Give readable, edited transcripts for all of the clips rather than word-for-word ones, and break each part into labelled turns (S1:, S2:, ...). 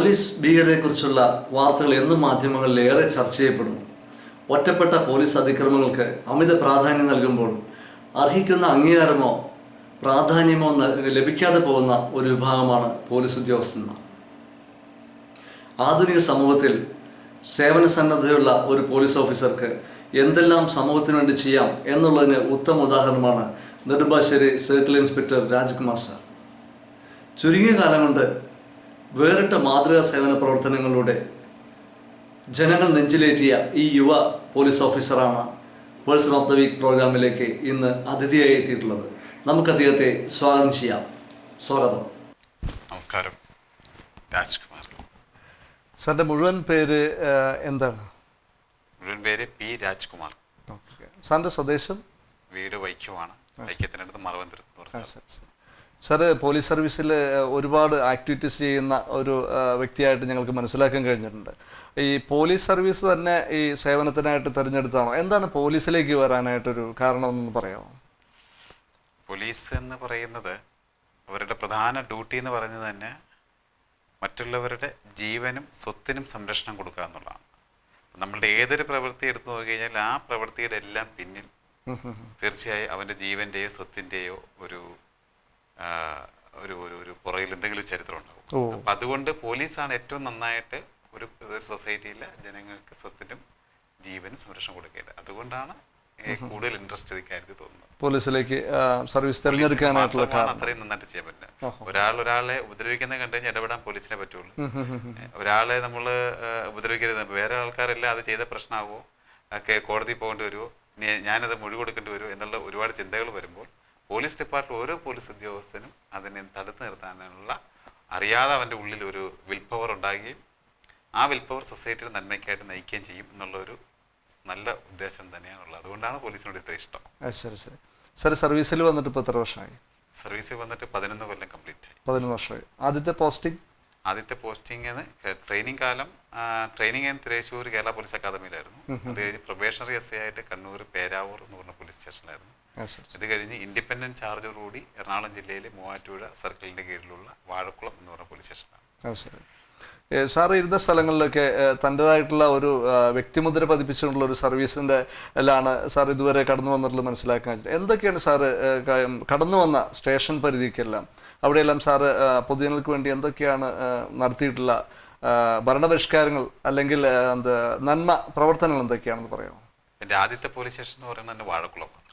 S1: Police ഭീകരതയെക്കുറിച്ചുള്ള വാർത്തകൾ എന്നും മാധ്യമങ്ങളിൽ ഏറെ ചർച്ച ചെയ്യപ്പെടുന്നു. ഒറ്റപ്പെട്ട പോലീസ് അതിക്രമങ്ങൾക്ക് അമിത പ്രാധാന്യം നൽകുമ്പോൾ അർഹിക്കുന്ന അംഗീകാരമോ പ്രാധാന്യമോ ലഭിക്കാതെ പോകുന്ന ഒരു വിഭാഗമാണ് പോലീസ് ഉദ്യോഗസ്ഥന്മാർ. ആധുനിക സമൂഹത്തിൽ സേവന സന്നദ്ധതയുള്ള ഒരു പോലീസ് ഓഫീസർക്ക് എന്തെല്ലാം സമൂഹത്തിന് വേണ്ടി ചെയ്യാം എന്നുള്ളതിന് ഉത്തമ ഉദാഹരണമാണ് Nedumbassery circle inspector Rajkumar sir. ചുരുങ്ങിയ കാലം കൊണ്ട് വേറിട്ട മാതൃകാ സേവന പ്രവർത്തനങ്ങളിലൂടെ ജനങ്ങൾ നെഞ്ചിലേറ്റിയ ഈ യുവ പോലീസ് ഓഫീസറാണ് പേഴ്സൺ ഓഫ് ദ വീക്ക് പ്രോഗ്രാമിലേക്ക് ഇന്ന് അതിഥിയായി എത്തിയിട്ടുള്ളത്. നമുക്ക് അദ്ദേഹത്തെ സ്വാഗതം ചെയ്യാം. സ്വാഗതം.
S2: നമസ്കാരം. രാജ്കുമാർ.
S1: സാറിൻ്റെ മുഴുവൻ പേര് എന്താണ്?
S2: മുഴുവൻ പേര് പി രാജ്കുമാർ.
S1: സാറിൻ്റെ സ്വദേശം?
S2: വീട് വൈക്കമാണ്. വൈക്കത്തിനടുത്ത് മറവന്തിരുത്ത്.
S1: സാറ് പോലീസ് സർവീസിൽ ഒരുപാട് ആക്ടിവിറ്റീസ് ചെയ്യുന്ന ഒരു വ്യക്തിയായിട്ട് ഞങ്ങൾക്ക് മനസ്സിലാക്കാൻ കഴിഞ്ഞിട്ടുണ്ട്. ഈ പോലീസ് സർവീസ് തന്നെ ഈ സേവനത്തിനായിട്ട് തിരഞ്ഞെടുത്താണോ? എന്താണ് പോലീസിലേക്ക് വരാനായിട്ടൊരു കാരണമെന്ന് പറയാമോ?
S2: പോലീസ് എന്ന് പറയുന്നത് അവരുടെ പ്രധാന ഡ്യൂട്ടി എന്ന് പറയുന്നത് തന്നെ മറ്റുള്ളവരുടെ ജീവനും സ്വത്തിനും സംരക്ഷണം കൊടുക്കുക എന്നുള്ളതാണ്. നമ്മളുടെ ഏതൊരു പ്രവൃത്തി എടുത്തു നോക്കി കഴിഞ്ഞാൽ ആ പ്രവൃത്തിയുടെ എല്ലാം പിന്നിൽ തീർച്ചയായും അവൻ്റെ ജീവൻ്റെയോ സ്വത്തിൻ്റെയോ ഒരു പുറകിൽ എന്തെങ്കിലും ചരിത്രം ഉണ്ടാവും. അപ്പം അതുകൊണ്ട് പോലീസാണ് ഏറ്റവും നന്നായിട്ട് ഒരു സൊസൈറ്റിയിലെ ജനങ്ങൾക്ക് സ്വത്തിനും ജീവനും സംരക്ഷണം കൊടുക്കേണ്ടത്. അതുകൊണ്ടാണ് കൂടുതൽ ഇൻട്രസ്റ്റ് കാര്യത്തിൽ തോന്നുന്നത്.
S1: പോലീസിലേക്ക് സർവീസ് തിരഞ്ഞെടുക്കാനായിട്ടുള്ള
S2: അത്രയും നന്നായിട്ട് ചെയ്യാൻ പറ്റില്ല. ഒരാളെ ഉപദ്രവിക്കുന്നത് കണ്ടു കഴിഞ്ഞാൽ ഇടപെടാൻ പോലീസിനെ പറ്റുള്ളൂ. ഒരാളെ നമ്മൾ ഉപദ്രവിക്കരുത്. വേറെ ആൾക്കാരെല്ലാം അത് ചെയ്ത പ്രശ്നമാവോ, കോടതി പോകേണ്ടി വരുമോ, ഞാനത് മൊഴി കൊടുക്കേണ്ടി വരുമോ എന്നുള്ള ഒരുപാട് ചിന്തകൾ വരുമ്പോൾ പോലീസ് ഡിപ്പാർട്ട്മെന്റ് ഓരോ പോലീസ് ഉദ്യോഗസ്ഥനും അതിനെ തടുത്തു നിർത്താനുള്ള അറിയാതെ അവൻ്റെ ഉള്ളിൽ ഒരു വിൽ പവർ ഉണ്ടാകുകയും ആ വിൽ പവർ സൊസൈറ്റിയുടെ നന്മയ്ക്കായിട്ട് നയിക്കുകയും ചെയ്യും എന്നുള്ള ഒരു നല്ല ഉദ്ദേശം തന്നെയാണുള്ളത്. അതുകൊണ്ടാണ് പോലീസിനോട് ഇത്ര ഇഷ്ടം.
S1: ശരി ശരി. സാർ സർവീസിൽ വന്നിട്ട് ഇപ്പോൾ എത്ര വർഷമായി?
S2: സർവീസിൽ വന്നിട്ട് 11 കൊല്ലം കംപ്ലീറ്റ് ആയി.
S1: 11 വർഷമായി. ആദ്യത്തെ
S2: പോസ്റ്റിംഗ് ട്രെയിനിങ് കാലം ട്രെയിനിങ് തൃശ്ശൂർ കേരള പോലീസ് അക്കാദമിയിലായിരുന്നു. അത് കഴിഞ്ഞ് പ്രൊബേഷണറി എസ് ആയിട്ട് കണ്ണൂർ പേരാവൂർ എന്ന് പറഞ്ഞ പോലീസ് സ്റ്റേഷനിലായിരുന്നു. ഇത് കഴിഞ്ഞ് ഇൻഡിപെൻഡന്റ് ചാർജോടുകൂടി എറണാകുളം ജില്ലയിലെ മൂവാറ്റുപുഴ സർക്കിളിന്റെ കീഴിലുള്ള വാഴക്കുളം എന്ന് പറഞ്ഞ പോലീസ് സ്റ്റേഷനാണ്.
S1: സാർ ഇരുന്ന സ്ഥലങ്ങളിലൊക്കെ തൻ്റെതായിട്ടുള്ള ഒരു വ്യക്തിമുദ്ര പതിപ്പിച്ചുകൊണ്ടുള്ള ഒരു സർവീസിൻ്റെ ലാണ് സാർ ഇതുവരെ കടന്നു വന്നിട്ടുള്ളത് മനസ്സിലാക്കാൻ പറ്റും. എന്തൊക്കെയാണ് സാറ് കടന്നു വന്ന സ്റ്റേഷൻ പരിധിക്കെല്ലാം അവിടെയെല്ലാം സാറ് പൊതുജനങ്ങൾക്ക് വേണ്ടി എന്തൊക്കെയാണ് നടത്തിയിട്ടുള്ള ഭരണപരിഷ്കാരങ്ങൾ അല്ലെങ്കിൽ നന്മ പ്രവർത്തനങ്ങൾ എന്തൊക്കെയാണെന്ന് പറയാമോ?
S2: എൻ്റെ ആദ്യത്തെ പോലീസ് സ്റ്റേഷൻ എന്ന് പറയുന്നത് തന്നെ വാഴക്കുളമാണ്.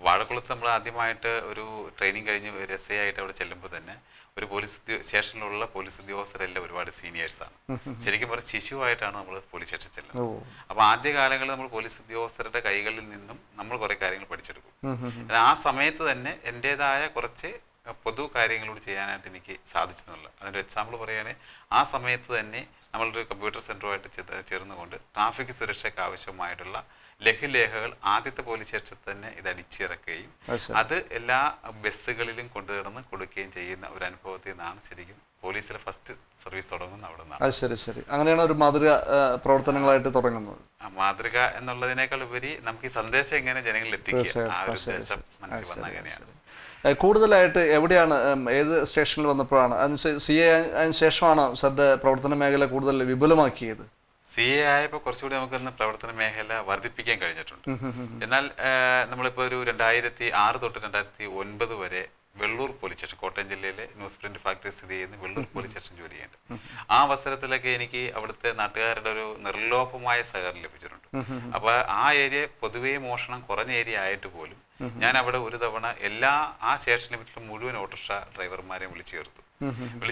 S2: വാഴക്കുളത്ത് നമ്മൾ ആദ്യമായിട്ട് ഒരു ട്രെയിനിങ് കഴിഞ്ഞ് ഒരു എസ് ഐ ആയിട്ട് അവിടെ ചെല്ലുമ്പോൾ തന്നെ ഒരു പോലീസ് സ്റ്റേഷനിലുള്ള പോലീസ് ഉദ്യോഗസ്ഥരെല്ലാം ഒരുപാട് സീനിയേഴ്സാണ്. ശരിക്കും പറഞ്ഞാൽ ശിശുവായിട്ടാണ് നമ്മൾ പോലീസ് സ്റ്റേഷൻ ചെല്ലുന്നത്. അപ്പോൾ ആദ്യ കാലങ്ങളിൽ നമ്മൾ പോലീസ് ഉദ്യോഗസ്ഥരുടെ കൈകളിൽ നിന്നും നമ്മൾ കുറേ കാര്യങ്ങൾ പഠിച്ചെടുക്കും. ആ സമയത്ത് തന്നെ എൻ്റെതായ കുറച്ച് പൊതു കാര്യങ്ങളോട് ചെയ്യാനായിട്ട് എനിക്ക് സാധിച്ചു എന്നുള്ളത്. അതിൻ്റെ എക്സാമ്പിൾ പറയുകയാണെങ്കിൽ ആ സമയത്ത് തന്നെ നമ്മളൊരു കമ്പ്യൂട്ടർ സെൻ്ററുമായിട്ട് ചേർന്നുകൊണ്ട് ട്രാഫിക് സുരക്ഷയ്ക്ക് ആവശ്യമായിട്ടുള്ള ലഘുലേഖകൾ ആദ്യത്തെ പോലീസ് സ്റ്റേഷനിൽ തന്നെ ഇത് അടിച്ചിറക്കുകയും അത് എല്ലാ ബസ്സുകളിലും കൊണ്ടുകിടന്ന് കൊടുക്കുകയും ചെയ്യുന്ന ഒരു അനുഭവത്തിൽ നിന്നാണ് ശരിക്കും പോലീസിലെ ഫസ്റ്റ് സർവീസ് തുടങ്ങുന്നത് അവിടെ നിന്നാണ്.
S1: ശരി ശരി. അങ്ങനെയാണ് ഒരു മാതൃക പ്രവർത്തനങ്ങളായിട്ട് തുടങ്ങുന്നത്.
S2: മാതൃക എന്നുള്ളതിനേക്കാൾ ഉപരി നമുക്ക് ഈ സന്ദേശം എങ്ങനെ ജനങ്ങളിൽ എത്തിക്കുക ആ ഒരു ഉദ്ദേശം മനസ്സിൽ വന്ന അങ്ങനെയാണ്.
S1: കൂടുതലായിട്ട് എവിടെയാണ് ഏത് സ്റ്റേഷനിൽ വന്നപ്പോഴാണ് CA അതിന് ശേഷമാണോ സാറിൻ്റെ പ്രവർത്തന മേഖല കൂടുതൽ വിപുലമാക്കിയത്?
S2: CA ആയപ്പോൾ കുറച്ചുകൂടി നമുക്കൊന്ന് പ്രവർത്തന മേഖല വർദ്ധിപ്പിക്കാൻ കഴിഞ്ഞിട്ടുണ്ട്. എന്നാൽ നമ്മളിപ്പോൾ ഒരു 2006 തൊട്ട് 2009 വരെ വെള്ളൂർ പോലീസ് സ്റ്റേഷൻ, കോട്ടയം ജില്ലയിലെ ന്യൂസ് പ്രിന്റ് ഫാക്ടറി സ്ഥിതി ചെയ്യുന്ന വെള്ളൂർ പോലീസ് സ്റ്റേഷൻ ജോലി ചെയ്യുന്നുണ്ട്. ആ അവസരത്തിലൊക്കെ എനിക്ക് അവിടുത്തെ നാട്ടുകാരുടെ ഒരു നിർലോഭമായ സഹകരണം ലഭിച്ചിട്ടുണ്ട്. അപ്പൊ ആ ഏരിയ പൊതുവേ മോഷണം കുറഞ്ഞ ഏരിയ ആയിട്ട് പോലും ഞാൻ അവിടെ ഒരു തവണ ആ സ്റ്റേഷൻ ലിമിറ്റിലെ മുഴുവൻ ഓട്ടോറിക്ഷ ഡ്രൈവർമാരെയും വിളിച്ചു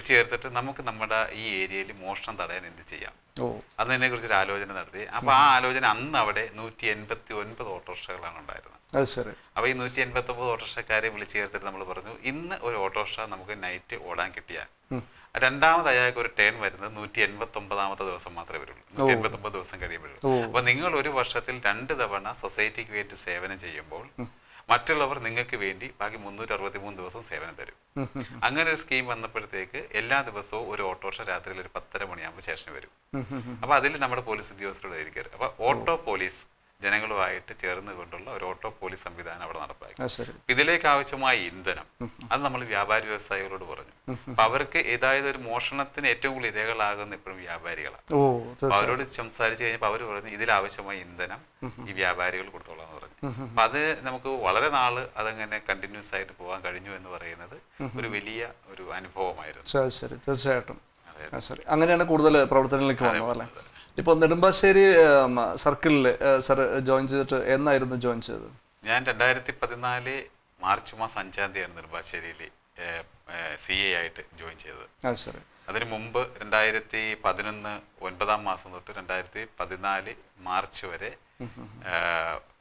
S2: ചേർത്തിട്ട് നമുക്ക് നമ്മുടെ ഈ ഏരിയയിൽ മോഷണം തടയാൻ എന്ത് ചെയ്യാം അതിനെ കുറിച്ചൊരു ആലോചന നടത്തി. അപ്പൊ ആ ആലോചന അന്ന് അവിടെ 189 ഓട്ടോറിക്ഷകളാണ് ഉണ്ടായിരുന്നത്. അപ്പൊ ഈ 189 ഓട്ടോറിക്ഷക്കാരെ വിളിച്ചു ചേർത്തിട്ട് നമ്മൾ പറഞ്ഞു, ഇന്ന് ഒരു ഓട്ടോറിക്ഷ നമുക്ക് നൈറ്റ് ഓടാൻ കിട്ടിയാൽ രണ്ടാമത് അയാൾക്ക് ഒരു ടേൺ വരുന്നത് 189ാമത്തെ ദിവസം മാത്രമേ വരുള്ളൂ. 189 ദിവസം കഴിയുമ്പോഴുള്ളൂ. അപ്പൊ നിങ്ങൾ ഒരു വർഷത്തിൽ 2 തവണ സൊസൈറ്റിക്ക് വേണ്ടി സേവനം ചെയ്യുമ്പോൾ മറ്റുള്ളവർ നിങ്ങൾക്ക് വേണ്ടി ബാക്കി 363 ദിവസം സേവനം തരും. അങ്ങനെ ഒരു സ്കീം വന്നപ്പോഴത്തേക്ക് എല്ലാ ദിവസവും ഒരു ഓട്ടോറിക്ഷ രാത്രിയിൽ ഒരു 10:30 മണിയാകുമ്പോൾ സ്റ്റേഷന് വരും. അപ്പൊ അതിൽ നമ്മുടെ പോലീസ് ഉദ്യോഗസ്ഥരോട് ഇരിക്കരുത്. അപ്പൊ ഓട്ടോ പോലീസ് ജനങ്ങളുമായിട്ട് ചേർന്ന് കൊണ്ടുള്ള ഒരു ഓട്ടോ പോലീസ് സംവിധാനം അവിടെ നടപ്പാക്കി.
S1: ശരി.
S2: ഇതിലേക്ക് ആവശ്യമായ ഇന്ധനം അത് നമ്മൾ വ്യാപാരി വ്യവസായികളോട് പറഞ്ഞു. അപ്പൊ അവർക്ക് ഏതായത് ഒരു മോഷണത്തിന് ഏറ്റവും കൂടുതൽ ഇരകളാകുന്ന ഇപ്പോഴും വ്യാപാരികളാണ്. അവരോട് സംസാരിച്ചു കഴിഞ്ഞപ്പോൾ അവർ പറഞ്ഞു ഇതിലാവശ്യമായ ഇന്ധനം ഈ വ്യാപാരികൾ കൊടുത്തോളാന്ന് പറഞ്ഞു. അപ്പൊ അത് നമുക്ക് വളരെ നാള് അതങ്ങനെ കണ്ടിന്യൂസ് ആയിട്ട് പോകാൻ കഴിഞ്ഞു എന്ന് പറയുന്നത് ഒരു വലിയ ഒരു അനുഭവമായിരുന്നു.
S1: ശരി, തീർച്ചയായിട്ടും. ശരി, അങ്ങനെയാണ് കൂടുതൽ പ്രവർത്തനങ്ങളിലേക്ക് വന്നത് അല്ലേ? ഇപ്പോൾ നെടുമ്പാശ്ശേരി സർക്കിളിൽ സർ ജോയിൻ ചെയ്തിട്ട് എന്നായിരുന്നു ജോയിൻ ചെയ്തത്?
S2: ഞാൻ 2014 മാർച്ച് മാസം 5-ാം തീയതിയാണ് നെടുമ്പാശ്ശേരിയിൽ CA ആയിട്ട് ജോയിൻ ചെയ്തത്.
S1: ശരി.
S2: അതിന് മുമ്പ് 2011 9-ാം മാസം തൊട്ട് 2014 മാർച്ച് വരെ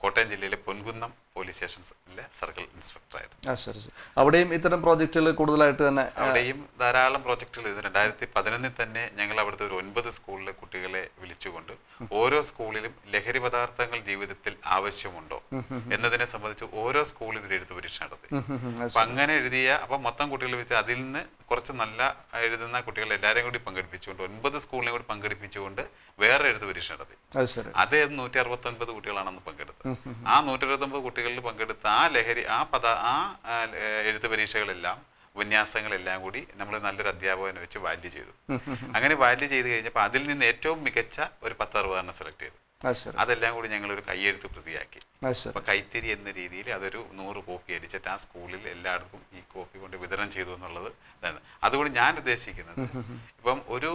S2: കോട്ടയം ജില്ലയിലെ പൊൻകുന്നം പോലീസ് സ്റ്റേഷനിലെ സർക്കിൾ ഇൻസ്പെക്ടറായിരുന്നു.
S1: ശരി. അവിടെയും ഇത്തരം പ്രോജക്റ്റുകൾ കൂടുതലായിട്ട് തന്നെ
S2: അവിടെയും ധാരാളം പ്രോജക്റ്റുകൾ ചെയ്തു. 2011 തന്നെ ഞങ്ങൾ അവിടുത്തെ ഒരു 9 സ്കൂളിലെ കുട്ടികളെ വിളിച്ചുകൊണ്ട് ഓരോ സ്കൂളിലും ലഹരി പദാർത്ഥങ്ങൾ ജീവിതത്തിൽ ആവശ്യമുണ്ടോ എന്നതിനെ സംബന്ധിച്ച് ഓരോ സ്കൂളിലും ഒരു എഴുത്ത് പരീക്ഷ നടത്തി. അപ്പൊ അങ്ങനെ എഴുതിയ അപ്പൊ മൊത്തം കുട്ടികൾ വെച്ച് അതിൽ നിന്ന് കുറച്ച് നല്ല എഴുതുന്ന കുട്ടികളെ എല്ലാവരെയും കൂടി പങ്കെടുപ്പിച്ചുകൊണ്ട് 9 സ്കൂളിനെ കൂടി പങ്കെടുപ്പിച്ചുകൊണ്ട് വേറെ എഴുത്ത് പരീക്ഷ നടത്തി. അത് 169 കുട്ടികളാണെന്ന് പങ്കെടുത്തത്. ആ 169 കുട്ടികളിൽ പങ്കെടുത്ത ആ ലഹരി എഴുത്ത് പരീക്ഷകളെല്ലാം ഉപന്യാസങ്ങളെല്ലാം കൂടി നമ്മൾ നല്ലൊരു അധ്യാപകനെ വെച്ച് വാല്യൂ ചെയ്തു. അങ്ങനെ വാല്യൂ ചെയ്ത് കഴിഞ്ഞപ്പോൾ അതിൽ നിന്ന് ഏറ്റവും മികച്ച ഒരു 10-60 സെലക്ട് ചെയ്തു. അതെല്ലാം കൂടി ഞങ്ങൾ ഒരു കൈയെഴുത്ത് പ്രതിയാക്കി. അപ്പൊ കൈത്തിരി എന്ന രീതിയിൽ അതൊരു 100 കോപ്പി അടിച്ചിട്ട് ആ സ്കൂളിൽ എല്ലാവർക്കും ഈ കോപ്പി കൊണ്ട് വിതരണം ചെയ്തു എന്നുള്ളത് ഇതാണ്. അതുകൊണ്ട് ഞാൻ ഉദ്ദേശിക്കുന്നത് ഇപ്പം ഒരു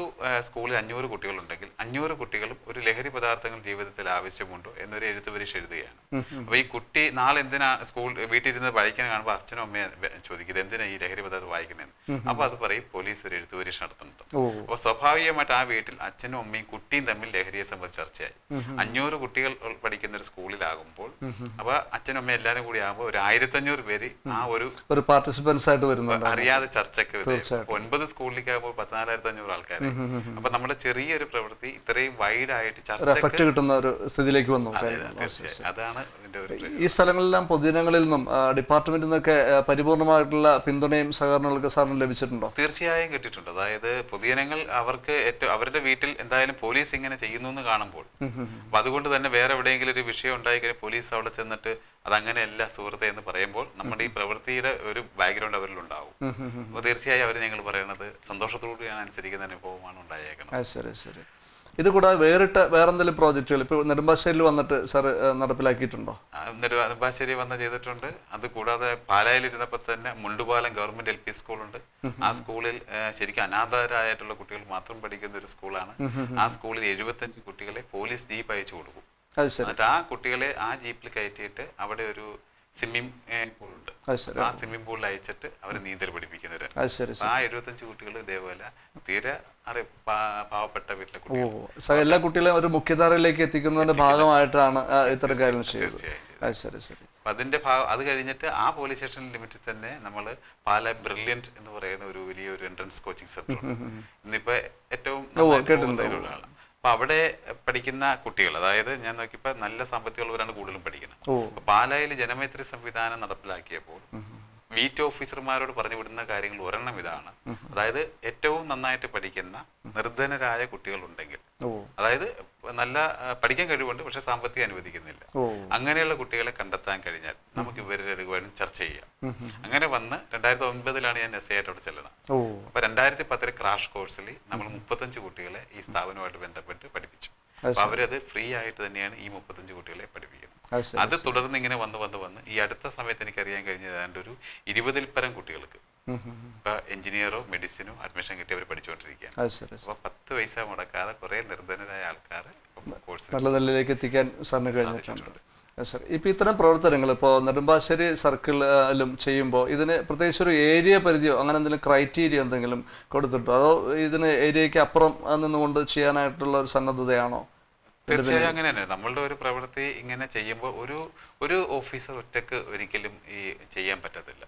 S2: സ്കൂളിൽ 500 കുട്ടികളുണ്ടെങ്കിൽ 500 കുട്ടികളും ഒരു ലഹരി പദാർത്ഥങ്ങൾ ജീവിതത്തിൽ ആവശ്യമുണ്ടോ എന്നൊരു എഴുത്ത് പരീക്ഷ എഴുതുകയാണ്. അപ്പൊ ഈ കുട്ടി നാളെ എന്തിനാ വീട്ടിൽ ഇരുന്ന് വായിക്കാൻ കാണുമ്പോൾ അച്ഛനും അമ്മയെ ചോദിക്കും എന്തിനാ ഈ ലഹരി പദാർത്ഥം വായിക്കണേന്ന്. അപ്പൊ അത് പറയും പോലീസ് ഒരു എഴുത്ത് പരീക്ഷ നടത്തുന്നുണ്ട്. അപ്പൊ സ്വാഭാവികമായിട്ട് ആ വീട്ടിൽ അച്ഛനും അമ്മയും കുട്ടിയും തമ്മിൽ ലഹരിയെ സംബന്ധിച്ച് ചർച്ചയായി. 500 കുട്ടികൾ പഠിക്കുന്ന ഒരു സ്കൂളിലാകുമ്പോൾ അപ്പൊ അച്ഛനും അമ്മയും എല്ലാരും കൂടി ആകുമ്പോൾ ഒരു 1500 പേര് ആ ഒരു
S1: പാർട്ടിസിപ്പൻസ് ആയിട്ട് വരുന്നുണ്ട്.
S2: അറിയാതെ ചർച്ചയ്ക്ക് 9 സ്കൂളിലേക്ക് ആകുമ്പോൾ 14,500 ആൾക്കാർ. അപ്പൊ നമ്മുടെ ചെറിയൊരു പ്രവൃത്തി ഇത്രയും വൈഡ് ആയിട്ട്
S1: എഫക്ട് കിട്ടുന്ന ഒരു സ്ഥിതിയിലേക്ക് വന്നു.
S2: തീർച്ചയായും അതാണ്
S1: ഈ സ്ഥലങ്ങളിലെല്ലാം പൊതുജനങ്ങളിൽ നിന്നും ഡിപ്പാർട്ട്മെന്റിൽ നിന്നൊക്കെ പരിപൂർണമായിട്ടുള്ള പിന്തുണയും സഹകരണങ്ങളൊക്കെ സാറിന് ലഭിച്ചിട്ടുണ്ടോ?
S2: തീർച്ചയായും കിട്ടിയിട്ടുണ്ട്. അതായത് പൊതുജനങ്ങൾ അവർക്ക് അവരുടെ വീട്ടിൽ എന്തായാലും പോലീസ് ഇങ്ങനെ ചെയ്യുന്നു എന്ന് കാണുമ്പോൾ അപ്പൊ അതുകൊണ്ട് തന്നെ വേറെ എവിടെയെങ്കിലും ഒരു വിഷയം ഉണ്ടായിക്കഴിഞ്ഞാൽ പോലീസ് അവിടെ ചെന്നിട്ട് അതങ്ങനെയല്ല സുഹൃത്തെ എന്ന് പറയുമ്പോൾ നമ്മുടെ ഈ പ്രവൃത്തിയുടെ ഒരു ബാക്ക്ഗ്രൗണ്ട് അവരിലുണ്ടാവും. അപ്പൊ തീർച്ചയായും അവർ ഞങ്ങൾ പറയണത് സന്തോഷത്തോടുകൂടിയാണ് അനുസരിക്കുന്ന അനുഭവമാണ് ഉണ്ടായേക്കുന്നത്.
S1: ശരി, ശരി. ഇത് കൂടാതെ വേറെന്തെങ്കിലും പ്രോജക്റ്റുകൾ ഇപ്പോൾ നെടുമ്പാശ്ശേരിയിൽ വന്നിട്ട് സാർ നടപ്പിലാക്കിയിട്ടുണ്ടോ?
S2: നെടുമ്പാശ്ശേരി വന്ന് ചെയ്തിട്ടുണ്ട്. അത് കൂടാതെ പാലായിലിരുന്നപ്പോൾ തന്നെ മുണ്ടുപാലം ഗവൺമെന്റ് LP സ്കൂളുണ്ട്. ആ സ്കൂളിൽ ശരിക്കും അനാഥരായിട്ടുള്ള കുട്ടികൾ മാത്രം പഠിക്കുന്ന ഒരു സ്കൂളാണ്. ആ സ്കൂളിൽ 75 കുട്ടികളെ പോലീസ് ജീപ്പ് അയച്ചു കൊടുക്കും. എന്നിട്ട് ആ കുട്ടികളെ ആ ജീപ്പിൽ കയറ്റിയിട്ട് അവിടെ ഒരു സ്വിമ്മിംഗ് പൂളുണ്ട്. ആ സ്വിമ്മിംഗ് പൂളിൽ അയച്ചിട്ട് അവർ നീന്തൽ പഠിപ്പിക്കുന്നവര്. ആ 75 കുട്ടികൾ ഇതേപോലെ തീരെ പാവപ്പെട്ട വീട്ടിലെ കുട്ടികൾ
S1: എല്ലാ കുട്ടികളെയും ഒരു മുഖ്യധാരയിലേക്ക് എത്തിക്കുന്നതിന്റെ ഭാഗമായിട്ടാണ് ഇത്തരം കാര്യം ചെയ്യുന്നത്.
S2: അതിന്റെ അത് കഴിഞ്ഞിട്ട് ആ പോലീസ് സ്റ്റേഷൻ ലിമിറ്റിൽ തന്നെ നമ്മൾ പാല ബ്രില്യന്റ് എന്ന് പറയുന്ന ഒരു വലിയൊരു എൻട്രൻസ് കോച്ചിങ് സെന്റർ ഉണ്ട്. ഇന്നിപ്പോ ഏറ്റവും ആളാണ്. അപ്പൊ അവിടെ പഠിക്കുന്ന കുട്ടികൾ, അതായത് ഞാൻ നോക്കിയപ്പോ നല്ല സാമ്പത്തികമുള്ളവരാണ് കൂടുതലും പഠിക്കുന്നത്. അപ്പൊ പാലായിൽ ജനമൈത്രി സംവിധാനം നടപ്പിലാക്കിയപ്പോൾ ബീറ്റ് ഓഫീസർമാരോട് പറഞ്ഞു വിടുന്ന കാര്യങ്ങൾ ഒരെണ്ണം ഇതാണ്. അതായത് ഏറ്റവും നന്നായിട്ട് പഠിക്കുന്ന നിർധനരായ കുട്ടികൾ ഉണ്ടെങ്കിൽ, അതായത് നല്ല പഠിക്കാൻ കഴിവുണ്ട് പക്ഷെ സാമ്പത്തികം അനുവദിക്കുന്നില്ല, അങ്ങനെയുള്ള കുട്ടികളെ കണ്ടെത്താൻ കഴിഞ്ഞാൽ നമുക്ക് ഇവരുടെ വേണം ചർച്ച ചെയ്യാം. അങ്ങനെ വന്ന് 2009 ഞാൻ SA ആയിട്ട് അവിടെ ചെല്ലണം. അപ്പൊ 2010 ക്രാഷ് കോഴ്സിൽ നമ്മൾ 35 കുട്ടികളെ ഈ സ്ഥാപനവുമായിട്ട് ബന്ധപ്പെട്ട് പഠിപ്പിച്ചു. അപ്പൊ അവരത് ഫ്രീ ആയിട്ട് തന്നെയാണ് ഈ 35 കുട്ടികളെ പഠിപ്പിക്കുന്നത്. അത് തുടർന്ന് ഇങ്ങനെ വന്ന് ഈ അടുത്ത സമയത്ത് എനിക്ക് അറിയാൻ കഴിഞ്ഞത് ഏതാണ്ട് ഒരു 20-ൽ പരം കുട്ടികൾക്ക് ഇപ്പൊ എഞ്ചിനീയറോ മെഡിസിനോ അഡ്മിഷൻ കിട്ടി അവർ പഠിച്ചുകൊണ്ടിരിക്കുകയാണ്. അപ്പൊ 10 പൈസ മുടക്കാതെ കുറെ നിർധനരായ ആൾക്കാർ
S1: നല്ല നിലയിലേക്ക് എത്തിക്കാൻ സാറിന് കഴിഞ്ഞിട്ടുണ്ട്. ഇപ്പൊ ഇത്തരം പ്രവർത്തനങ്ങൾ ഇപ്പോൾ നെടുമ്പാശ്ശേരി സർക്കിളിലും ചെയ്യുമ്പോൾ ഇതിന് പ്രത്യേകിച്ച് ഒരു ഏരിയ പരിധിയോ അങ്ങനെ എന്തെങ്കിലും ക്രൈറ്റീരിയ എന്തെങ്കിലും കൊടുത്തിട്ടോ, അതോ ഇതിന് ഏരിയയ്ക്ക് അപ്പുറം നിന്നുകൊണ്ട് ചെയ്യാനായിട്ടുള്ള ഒരു സന്നദ്ധതയാണോ?
S2: തീർച്ചയായും അങ്ങനെ തന്നെ. നമ്മളുടെ ഒരു പ്രവൃത്തി ഇങ്ങനെ ചെയ്യുമ്പോൾ ഒരു ഓഫീസർ ഒറ്റക്ക് ഒരിക്കലും ഈ ചെയ്യാൻ പറ്റത്തില്ല.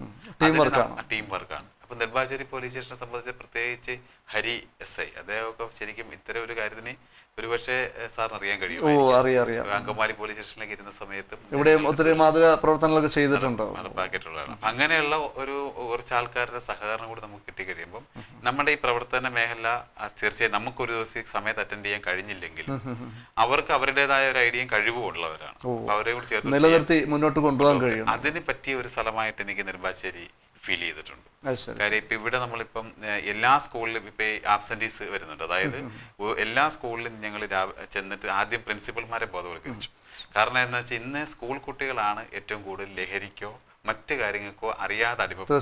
S2: ടീം വർക്കാണ്. അപ്പൊ നെടുമ്പാശ്ശേരി പോലീസ് സ്റ്റേഷനെ സംബന്ധിച്ച് പ്രത്യേകിച്ച് ഹരി SI അദ്ദേഹമൊക്കെ ശരിക്കും ഇത്തരം ഒരു കാര്യത്തിന് ഒരുപക്ഷെ സാറിന് അറിയാൻ കഴിയും. അങ്കമാലി പോലീസ് സ്റ്റേഷനിലേക്ക് ഇരുന്ന സമയത്തും
S1: ഇവിടെയും ഒത്തിരി മാതൃക പ്രവർത്തനങ്ങളൊക്കെ ചെയ്തിട്ടുണ്ടോ
S2: നടപ്പാക്കിയിട്ടുള്ളതാണ്. അങ്ങനെയുള്ള കുറച്ച് ആൾക്കാരുടെ സഹകരണം കൂടി നമുക്ക് കിട്ടിക്കഴിയുമ്പം നമ്മുടെ ഈ പ്രവർത്തന മേഖല തീർച്ചയായും നമുക്കൊരു ദിവസം സമയത്ത് അറ്റൻഡ് ചെയ്യാൻ കഴിഞ്ഞില്ലെങ്കിൽ അവർക്ക് അവരുടേതായ ഒരു ഐഡിയയും കഴിവും ഉള്ളവരാണ്. അവരെ കൂടി ചേർത്ത്
S1: നിലനിർത്തി മുന്നോട്ട് കൊണ്ടുപോകാൻ കഴിയും.
S2: അതിന് പറ്റിയ ഒരു സ്ഥലമായിട്ട് എനിക്ക് നെടുമ്പാശ്ശേരി ഫീൽ ചെയ്തിട്ടുണ്ട്. കാര്യം ഇപ്പൊ ഇവിടെ നമ്മളിപ്പം എല്ലാ സ്കൂളിലും ഇപ്പൊ ആബ്സെന്റീസ് വരുന്നുണ്ട്. അതായത് എല്ലാ സ്കൂളിലും ഞങ്ങൾ ചെന്നിട്ട് ആദ്യം പ്രിൻസിപ്പൽമാരെ ബോധവൽക്കരിച്ചു. കാരണം എന്താ വെച്ചാൽ ഇന്ന് സ്കൂൾ കുട്ടികളാണ് ഏറ്റവും കൂടുതൽ ലഹരിക്കോ മറ്റു കാര്യങ്ങൾക്കോ അറിയാതെ അടിമപ്പെട്ടു.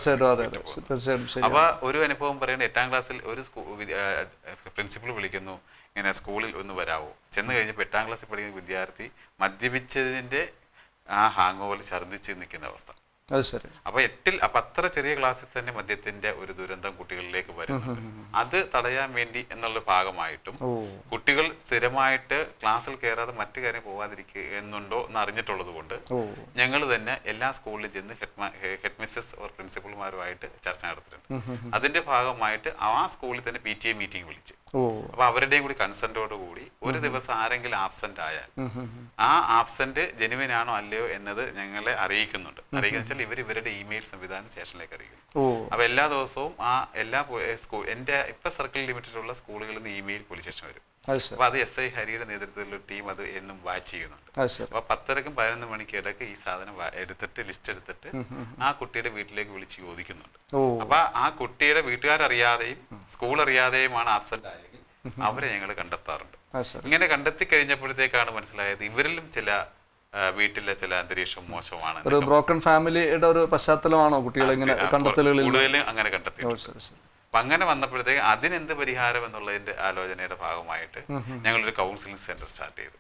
S2: അപ്പൊ ഒരു അനുഭവം പറയുന്നത് 8ാം ക്ലാസ്സിൽ ഒരു പ്രിൻസിപ്പൾ വിളിക്കുന്നു, ഇങ്ങനെ സ്കൂളിൽ ഒന്ന് വരാവോ. ചെന്ന് കഴിഞ്ഞപ്പോൾ 8ാം ക്ലാസ്സിൽ പഠിക്കുന്ന വിദ്യാർത്ഥി മദ്യപിച്ചതിന്റെ ആ ഹാങ് ഓവറിൽ ഛർദ്ദിച്ച് നിൽക്കുന്ന അവസ്ഥ. അപ്പൊ അത്ര ചെറിയ ക്ലാസ്സിൽ തന്നെ മദ്യത്തിന്റെ ഒരു ദുരന്തം കുട്ടികളിലേക്ക് വരുന്നുണ്ട്. അത് തടയാൻ വേണ്ടി എന്നുള്ള ഭാഗമായിട്ടും കുട്ടികൾ സ്ഥിരമായിട്ട് ക്ലാസ്സിൽ കയറാതെ മറ്റു കാര്യം പോവാതിരിക്കുന്നുണ്ടോ എന്ന് അറിഞ്ഞിട്ടുള്ളത് കൊണ്ട് ഞങ്ങൾ തന്നെ എല്ലാ സ്കൂളിലും ചെന്ന് ഹെഡ് മിസ്സസ് ഓർ പ്രിൻസിപ്പൽമാരുമായിട്ട് ചർച്ച നടത്തിയിട്ടുണ്ട്. അതിന്റെ ഭാഗമായിട്ട് ആ സ്കൂളിൽ തന്നെ PTA മീറ്റിംഗ് വിളിച്ച് അപ്പൊ അവരുടെയും കൂടി കൺസെന്റോട് കൂടി ഒരു ദിവസം ആരെങ്കിലും ആബ്സെന്റ് ആയാൽ ആ ആബ്സെന്റ് ജെനുവിൻ ആണോ അല്ലയോ എന്നത് ഞങ്ങളെ അറിയിക്കുന്നുണ്ട്. അറിയിക്കുന്ന ഇവരുടെ ഇമെയിൽ സംവിധാനം സ്റ്റേഷനിലേക്ക് അറിയിക്കുന്നു. അപ്പൊ എല്ലാ ദിവസവും ആ എല്ലാ എന്റെ ഇപ്പൊ സർക്കിൾ ലിമിറ്റിലുള്ള സ്കൂളുകളിൽ നിന്ന് ഇമെയിൽ പോലീസ് സ്റ്റേഷൻ വരും. അപ്പൊ അത് SI ഹരിയുടെ നേതൃത്വത്തിലുള്ള ടീം അത് എന്നും വാച്ച് ചെയ്യുന്നുണ്ട്. അപ്പൊ 10:30ക്കും 11 മണിക്ക് ഇടയ്ക്ക് ഈ സാധനം ലിസ്റ്റ് എടുത്തിട്ട് ആ കുട്ടിയുടെ വീട്ടിലേക്ക് വിളിച്ച് ചോദിക്കുന്നുണ്ട്. അപ്പൊ ആ കുട്ടിയുടെ വീട്ടുകാരറിയാതെയും സ്കൂൾ അറിയാതെയുമാണ് ആബ്സെന്റ് ആയെങ്കിൽ അവരെ ഞങ്ങൾ കണ്ടെത്താറുണ്ട്. ഇങ്ങനെ കണ്ടെത്തി കഴിഞ്ഞപ്പോഴത്തേക്കാണ് മനസ്സിലായത് ഇവരിലും ചില വീട്ടിലെ ചില അന്തരീക്ഷം മോശമാണ്.
S1: ഒരു ബ്രോക്കൺ ഫാമിലിയുടെ ഒരു പശ്ചാത്തലമാണോ കുട്ടികളെ ഇങ്ങനെ കണ്ടെത്തലുകളിൽ
S2: കൂടുതലും അങ്ങനെ കണ്ടെത്തി. അപ്പൊ അങ്ങനെ വന്നപ്പോഴത്തേക്ക് അതിനെന്ത് പരിഹാരം എന്നുള്ളതിന്റെ ആലോചനയുടെ ഭാഗമായിട്ട് ഞങ്ങളൊരു കൗൺസിലിംഗ് സെന്റർ സ്റ്റാർട്ട് ചെയ്തു.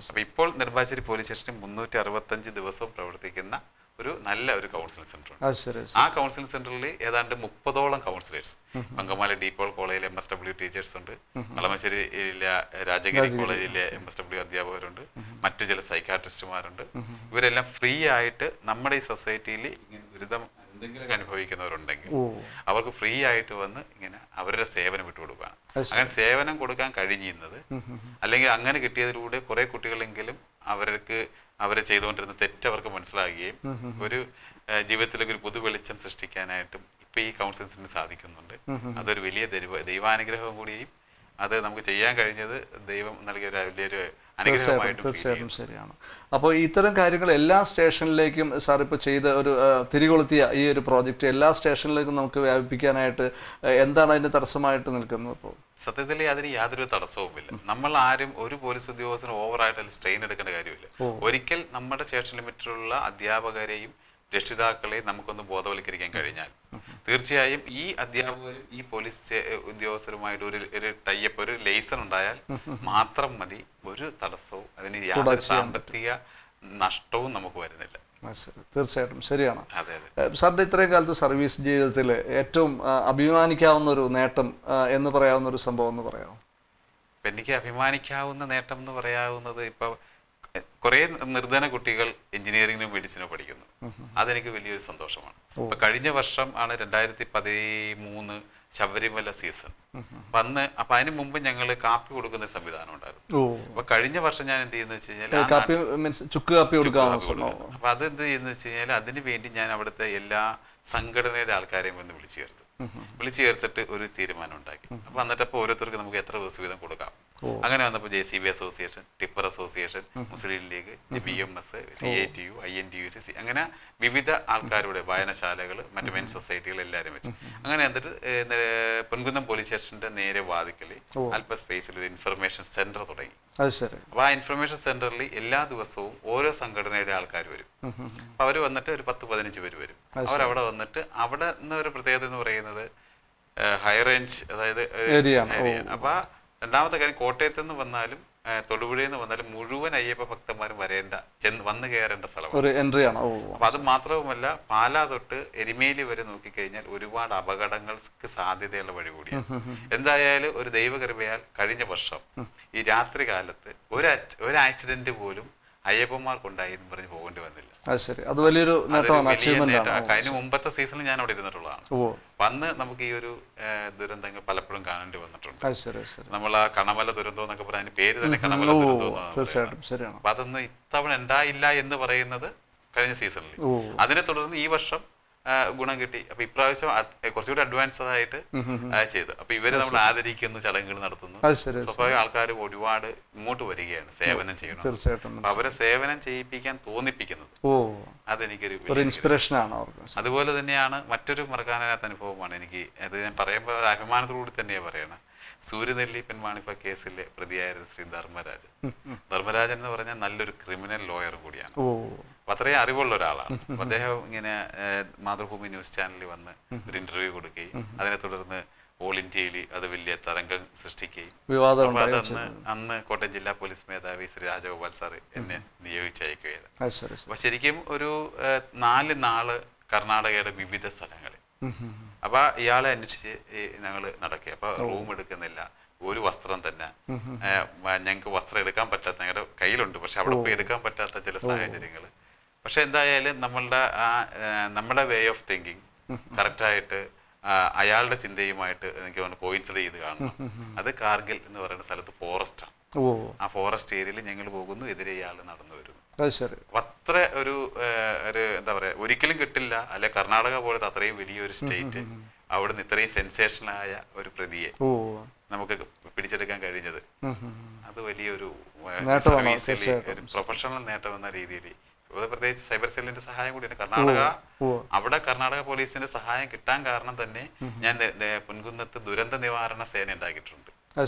S2: അപ്പൊ ഇപ്പോൾ നെടുമ്പാശ്ശേരി പോലീസ് സ്റ്റേഷനിൽ 365 ദിവസവും പ്രവർത്തിക്കുന്ന ഒരു നല്ല ഒരു കൗൺസിലിംഗ് സെന്റർ ഉണ്ട്. ആ കൗൺസിലിംഗ് സെന്ററിൽ ഏതാണ്ട് 30ഓളം കൗൺസിലേഴ്സ്, അങ്കമാലി DPOL കോളേജിലെ MSW ടീച്ചേഴ്സ് ഉണ്ട്, കളമശ്ശേരിയിലെ രാജഗിരി കോളേജിലെ MSW അധ്യാപകരുണ്ട്, മറ്റു ചില സൈക്കാട്രിസ്റ്റുമാരുണ്ട്. ഇവരെല്ലാം ഫ്രീ ആയിട്ട് നമ്മുടെ ഈ സൊസൈറ്റിയിൽ ഇങ്ങനെ ദുരിതം എന്തെങ്കിലും അനുഭവിക്കുന്നവരുണ്ടെങ്കിൽ അവർക്ക് ഫ്രീ ആയിട്ട് വന്ന് ഇങ്ങനെ അവരുടെ സേവനം വിട്ടുകൊടുക്കുകയാണ്. അങ്ങനെ സേവനം കൊടുക്കാൻ കഴിഞ്ഞിരുന്നത് അല്ലെങ്കിൽ അങ്ങനെ കിട്ടിയതിലൂടെ കുറെ കുട്ടികളെങ്കിലും അവരെ ചെയ്തുകൊണ്ടിരുന്ന തെറ്റ് അവർക്ക് മനസ്സിലാകുകയും ഒരു ജീവിതത്തിലേക്ക് ഒരു പുതു വെളിച്ചം സൃഷ്ടിക്കാനായിട്ടും ഇപ്പൊ ഈ കൗൺസിലിംഗിന് സാധിക്കുന്നുണ്ട്. അതൊരു വലിയ ദൈവാനുഗ്രഹം കൂടിയും അത് നമുക്ക് ചെയ്യാൻ കഴിഞ്ഞത് ദൈവം നൽകിയ ഒരു വലിയൊരു അനുഗ്രഹമായിട്ടും.
S1: തീർച്ചയായിട്ടും ശരിയാണ്. അപ്പോൾ ഇത്തരം കാര്യങ്ങൾ എല്ലാ സ്റ്റേഷനിലേക്കും സാർ ഇപ്പോൾ ചെയ്ത ഒരു തിരികൊളുത്തിയ ഈ ഒരു പ്രോജക്റ്റ് എല്ലാ സ്റ്റേഷനിലേക്കും നമുക്ക് വ്യാപിപ്പിക്കാനായിട്ട് എന്താണ് അതിന് തടസ്സമായിട്ട് നിൽക്കുന്നത്? ഇപ്പോൾ
S2: സത്യത്തിൽ അതിന് യാതൊരു തടസ്സവുമില്ല. നമ്മൾ ആരും ഒരു പോലീസ് ഉദ്യോഗസ്ഥന് ഓവറായിട്ട് സ്ട്രെയിൻ എടുക്കേണ്ട കാര്യമില്ല. ഒരിക്കൽ നമ്മുടെ സ്റ്റേഷൻ ലിമിറ്റിലുള്ള അധ്യാപകരെയും രക്ഷിതാക്കളെ നമുക്കൊന്ന് ബോധവൽക്കരിക്കാൻ കഴിഞ്ഞാൽ തീർച്ചയായും ഈ അധ്യാപകരും ഈ പോലീസ് ഉദ്യോഗസ്ഥരുമായിട്ട് ഒരു ടൈപ്പ് ഒരു ലൈസൺ ഉണ്ടായാൽ മാത്രം മതി. ഒരു തടസ്സവും അതിന് യാതൊരു സാമ്പത്തിക നഷ്ടവും നമുക്ക് വരുന്നില്ല.
S1: തീർച്ചയായിട്ടും ശരിയാണ്. സാറിന്റെ ഇത്രയും കാലത്ത് സർവീസ് ജീവിതത്തിൽ ഏറ്റവും അഭിമാനിക്കാവുന്ന ഒരു നേട്ടം എന്ന് പറയാവുന്ന ഒരു സംഭവം എന്ന് പറയാമോ?
S2: എനിക്ക് അഭിമാനിക്കാവുന്ന നേട്ടം എന്ന് പറയാവുന്നത് ഇപ്പൊ കുറെ നിർധന കുട്ടികൾ എഞ്ചിനീയറിംഗിനും മെഡിസിനും പഠിക്കുന്നു. അതെനിക്ക് വലിയൊരു സന്തോഷമാണ്. ഇപ്പൊ കഴിഞ്ഞ വർഷം ആണ് 2013 ശബരിമല സീസൺ വന്ന്. അപ്പൊ അതിന് മുമ്പ് ഞങ്ങൾ കാപ്പി കൊടുക്കുന്ന സംവിധാനം ഉണ്ടായിരുന്നു. അപ്പൊ കഴിഞ്ഞ വർഷം ഞാൻ എന്ത് ചെയ്യുന്ന വെച്ച് കഴിഞ്ഞാൽ അപ്പൊ അത് എന്ത് ചെയ്യുന്ന വെച്ച് കഴിഞ്ഞാൽ അതിനു വേണ്ടി ഞാൻ അവിടുത്തെ എല്ലാ സംഘടനയുടെ ആൾക്കാരെയും വന്ന് വിളിച്ചു ചേർത്തിട്ട് ഒരു തീരുമാനം ഉണ്ടാക്കി. അപ്പൊ എന്നിട്ടപ്പോ ഓരോരുത്തർക്ക് നമുക്ക് എത്ര ദിവസം വീതം കൊടുക്കാം. അങ്ങനെ വന്നപ്പോൾ JCB അസോസിയേഷൻ, ടിപ്പർ അസോസിയേഷൻ, മുസ്ലിം ലീഗ്, BMS, CITU, INTUC, അങ്ങനെ വിവിധ ആൾക്കാരുടെ വായനശാലകൾ, മറ്റു മെൻ സൊസൈറ്റികൾ എല്ലാവരും വെച്ച് അങ്ങനെ എന്നിട്ട് പൊൻകുന്നം പോലീസ് സ്റ്റേഷന്റെ നേരെ വാതിക്കല് അല്പ സ്പേസിൽ ഒരു ഇൻഫർമേഷൻ സെന്റർ തുടങ്ങി. അപ്പൊ ആ ഇൻഫർമേഷൻ സെന്ററിൽ എല്ലാ ദിവസവും ഓരോ സംഘടനയുടെ ആൾക്കാർ വരും. അപ്പൊ അവര് വന്നിട്ട് ഒരു 10-15 പേര് വരും. അവരവിടെ വന്നിട്ട് അവിടെ നിന്ന് ഒരു പ്രത്യേകത എന്ന് പറയുന്നത് ഹൈ റേഞ്ച്, അതായത് അപ്പൊ രണ്ടാമത്തെ കാര്യം, കോട്ടയത്ത് നിന്ന് വന്നാലും തൊടുപുഴയിൽ നിന്ന് വന്നാലും മുഴുവൻ അയ്യപ്പ ഭക്തന്മാരും വന്നു കയറേണ്ട സ്ഥലമാണ്. അപ്പൊ അത് മാത്രവുമല്ല, പാലാ തൊട്ട് എരുമേലി വരെ നോക്കിക്കഴിഞ്ഞാൽ ഒരുപാട് അപകടങ്ങൾക്ക് സാധ്യതയുള്ള വഴി കൂടിയാണ്. എന്തായാലും ഒരു ദൈവകൃപയാൽ കഴിഞ്ഞ വർഷം ഈ രാത്രി കാലത്ത് ഒരു ആക്സിഡന്റ് പോലും അയ്യപ്പന്മാർക്കുണ്ടായി എന്ന് പറഞ്ഞ് പോകേണ്ടി വന്നില്ല.
S1: അത് വലിയൊരു
S2: കഴിഞ്ഞ മുമ്പത്തെ സീസണിൽ ഞാൻ അവിടെ ഇരുന്നിട്ടുള്ളതാണ്. വന്ന് നമുക്ക് ഈ ഒരു ദുരന്തങ്ങൾ പലപ്പോഴും കാണേണ്ടി വന്നിട്ടുണ്ട്. നമ്മൾ ആ കണമല ദുരന്തം എന്നൊക്കെ പറയാൻ പേര് തന്നെ കണമല ദുരന്തം. അപ്പൊ അതൊന്നും ഇത്തവണ ഉണ്ടായില്ല എന്ന് പറയുന്നത് കഴിഞ്ഞ സീസണിൽ. അതിനെ തുടർന്ന് ഈ വർഷം ഗുണം കിട്ടി. അപ്പൊ ഇപ്രാവശ്യം കുറച്ചുകൂടി അഡ്വാൻസ്ഡ് ആയിട്ട് ചെയ്തു. അപ്പൊ ഇവര് നമ്മൾ ആദരിക്കുന്ന ചടങ്ങുകൾ നടത്തുന്നു. സ്വാഭാവിക ആൾക്കാർ ഒരുപാട് ഇങ്ങോട്ട് വരികയാണ് സേവനം ചെയ്യണം. അപ്പൊ അവരെ സേവനം ചെയ്യിപ്പിക്കാൻ തോന്നിപ്പിക്കുന്നത് അതെനിക്കൊരു ഇൻസ്പിറേഷൻ ആണ്. അതുപോലെ തന്നെയാണ് മറ്റൊരു മറക്കാനാകാത്ത അനുഭവമാണ് എനിക്ക്. അത് ഞാൻ പറയുമ്പോൾ അഭിമാനത്തോടുകൂടി തന്നെയാണ് പറയണം. സൂര്യനെല്ലി പെൺവാണിഭ കേസിലെ പ്രതിയായിരുന്ന ശ്രീ ധർമ്മരാജൻ. ധർമ്മരാജൻ എന്ന് പറഞ്ഞാൽ നല്ലൊരു ക്രിമിനൽ ലോയറും കൂടിയാണ്. അപ്പൊ അത്രയും അറിവുള്ള ഒരാളാണ്. അദ്ദേഹം ഇങ്ങനെ മാതൃഭൂമി ന്യൂസ് ചാനലിൽ വന്ന് ഒരു ഇന്റർവ്യൂ കൊടുക്കുകയും അതിനെ തുടർന്ന് ഓൾ ഇന്ത്യയിൽ അത് വലിയ തരംഗം സൃഷ്ടിക്കുകയും അന്ന് കോട്ടയം ജില്ലാ പോലീസ് മേധാവി ശ്രീ രാജഗോപാൽ സാറ് എന്നെ നിയോഗിച്ചയക്കുകയത്. അപ്പൊ ശരിക്കും ഒരു 4 നാള് കർണാടകയുടെ വിവിധ സ്ഥലങ്ങളിൽ. അപ്പൊ ഇയാളെ അന്വേഷിച്ച് ഞങ്ങൾ നടക്കുക. അപ്പൊ റൂം എടുക്കുന്നില്ല, ഒരു വസ്ത്രം തന്നെ ഞങ്ങൾക്ക് വസ്ത്രം എടുക്കാൻ പറ്റാത്ത, ഞങ്ങളുടെ കയ്യിലുണ്ട് പക്ഷെ അവിടെ പോയി എടുക്കാൻ പറ്റാത്ത ചില സാഹചര്യങ്ങൾ. പക്ഷെ എന്തായാലും നമ്മുടെ വേ ഓഫ് തിങ്കിങ് കറക്റ്റായിട്ട് അയാളുടെ ചിന്തയുമായിട്ട് എനിക്ക് തോന്നുന്നു കോയിൻസിഡ് ചെയ്ത് കാണണം. അത് കാർഗിൽ എന്ന് പറയുന്ന സ്ഥലത്ത് ഫോറസ്റ്റാണ്. ആ ഫോറസ്റ്റ് ഏരിയയിൽ ഞങ്ങൾ പോകുന്നു, എതിരെ ഇയാൾ നടന്നു വരുന്നു. അത്ര ഒരു എന്താ പറയാ, ഒരിക്കലും കിട്ടില്ല അല്ലെ കർണാടക പോലത്തെ അത്രയും വലിയൊരു സ്റ്റേറ്റ് അവിടുന്ന് ഇത്രയും സെൻസേഷനായ ഒരു പ്രതിയെ നമുക്ക് പിടിച്ചെടുക്കാൻ കഴിഞ്ഞത് അത് വലിയൊരു സർവീസിൽ ഒരു പ്രൊഫഷണൽ നേട്ടം എന്ന രീതിയിൽ. പ്രത്യേകിച്ച് സൈബർ സെല്ലിന്റെ സഹായം കൂടിയാണ്. അവിടെ കർണാടക പോലീസിന്റെ സഹായം കിട്ടാൻ കാരണം തന്നെ ഞാൻ പൊൻകുന്നത്ത് ദുരന്ത നിവാരണ സേന ഉണ്ടാക്കിയിട്ടുണ്ട്.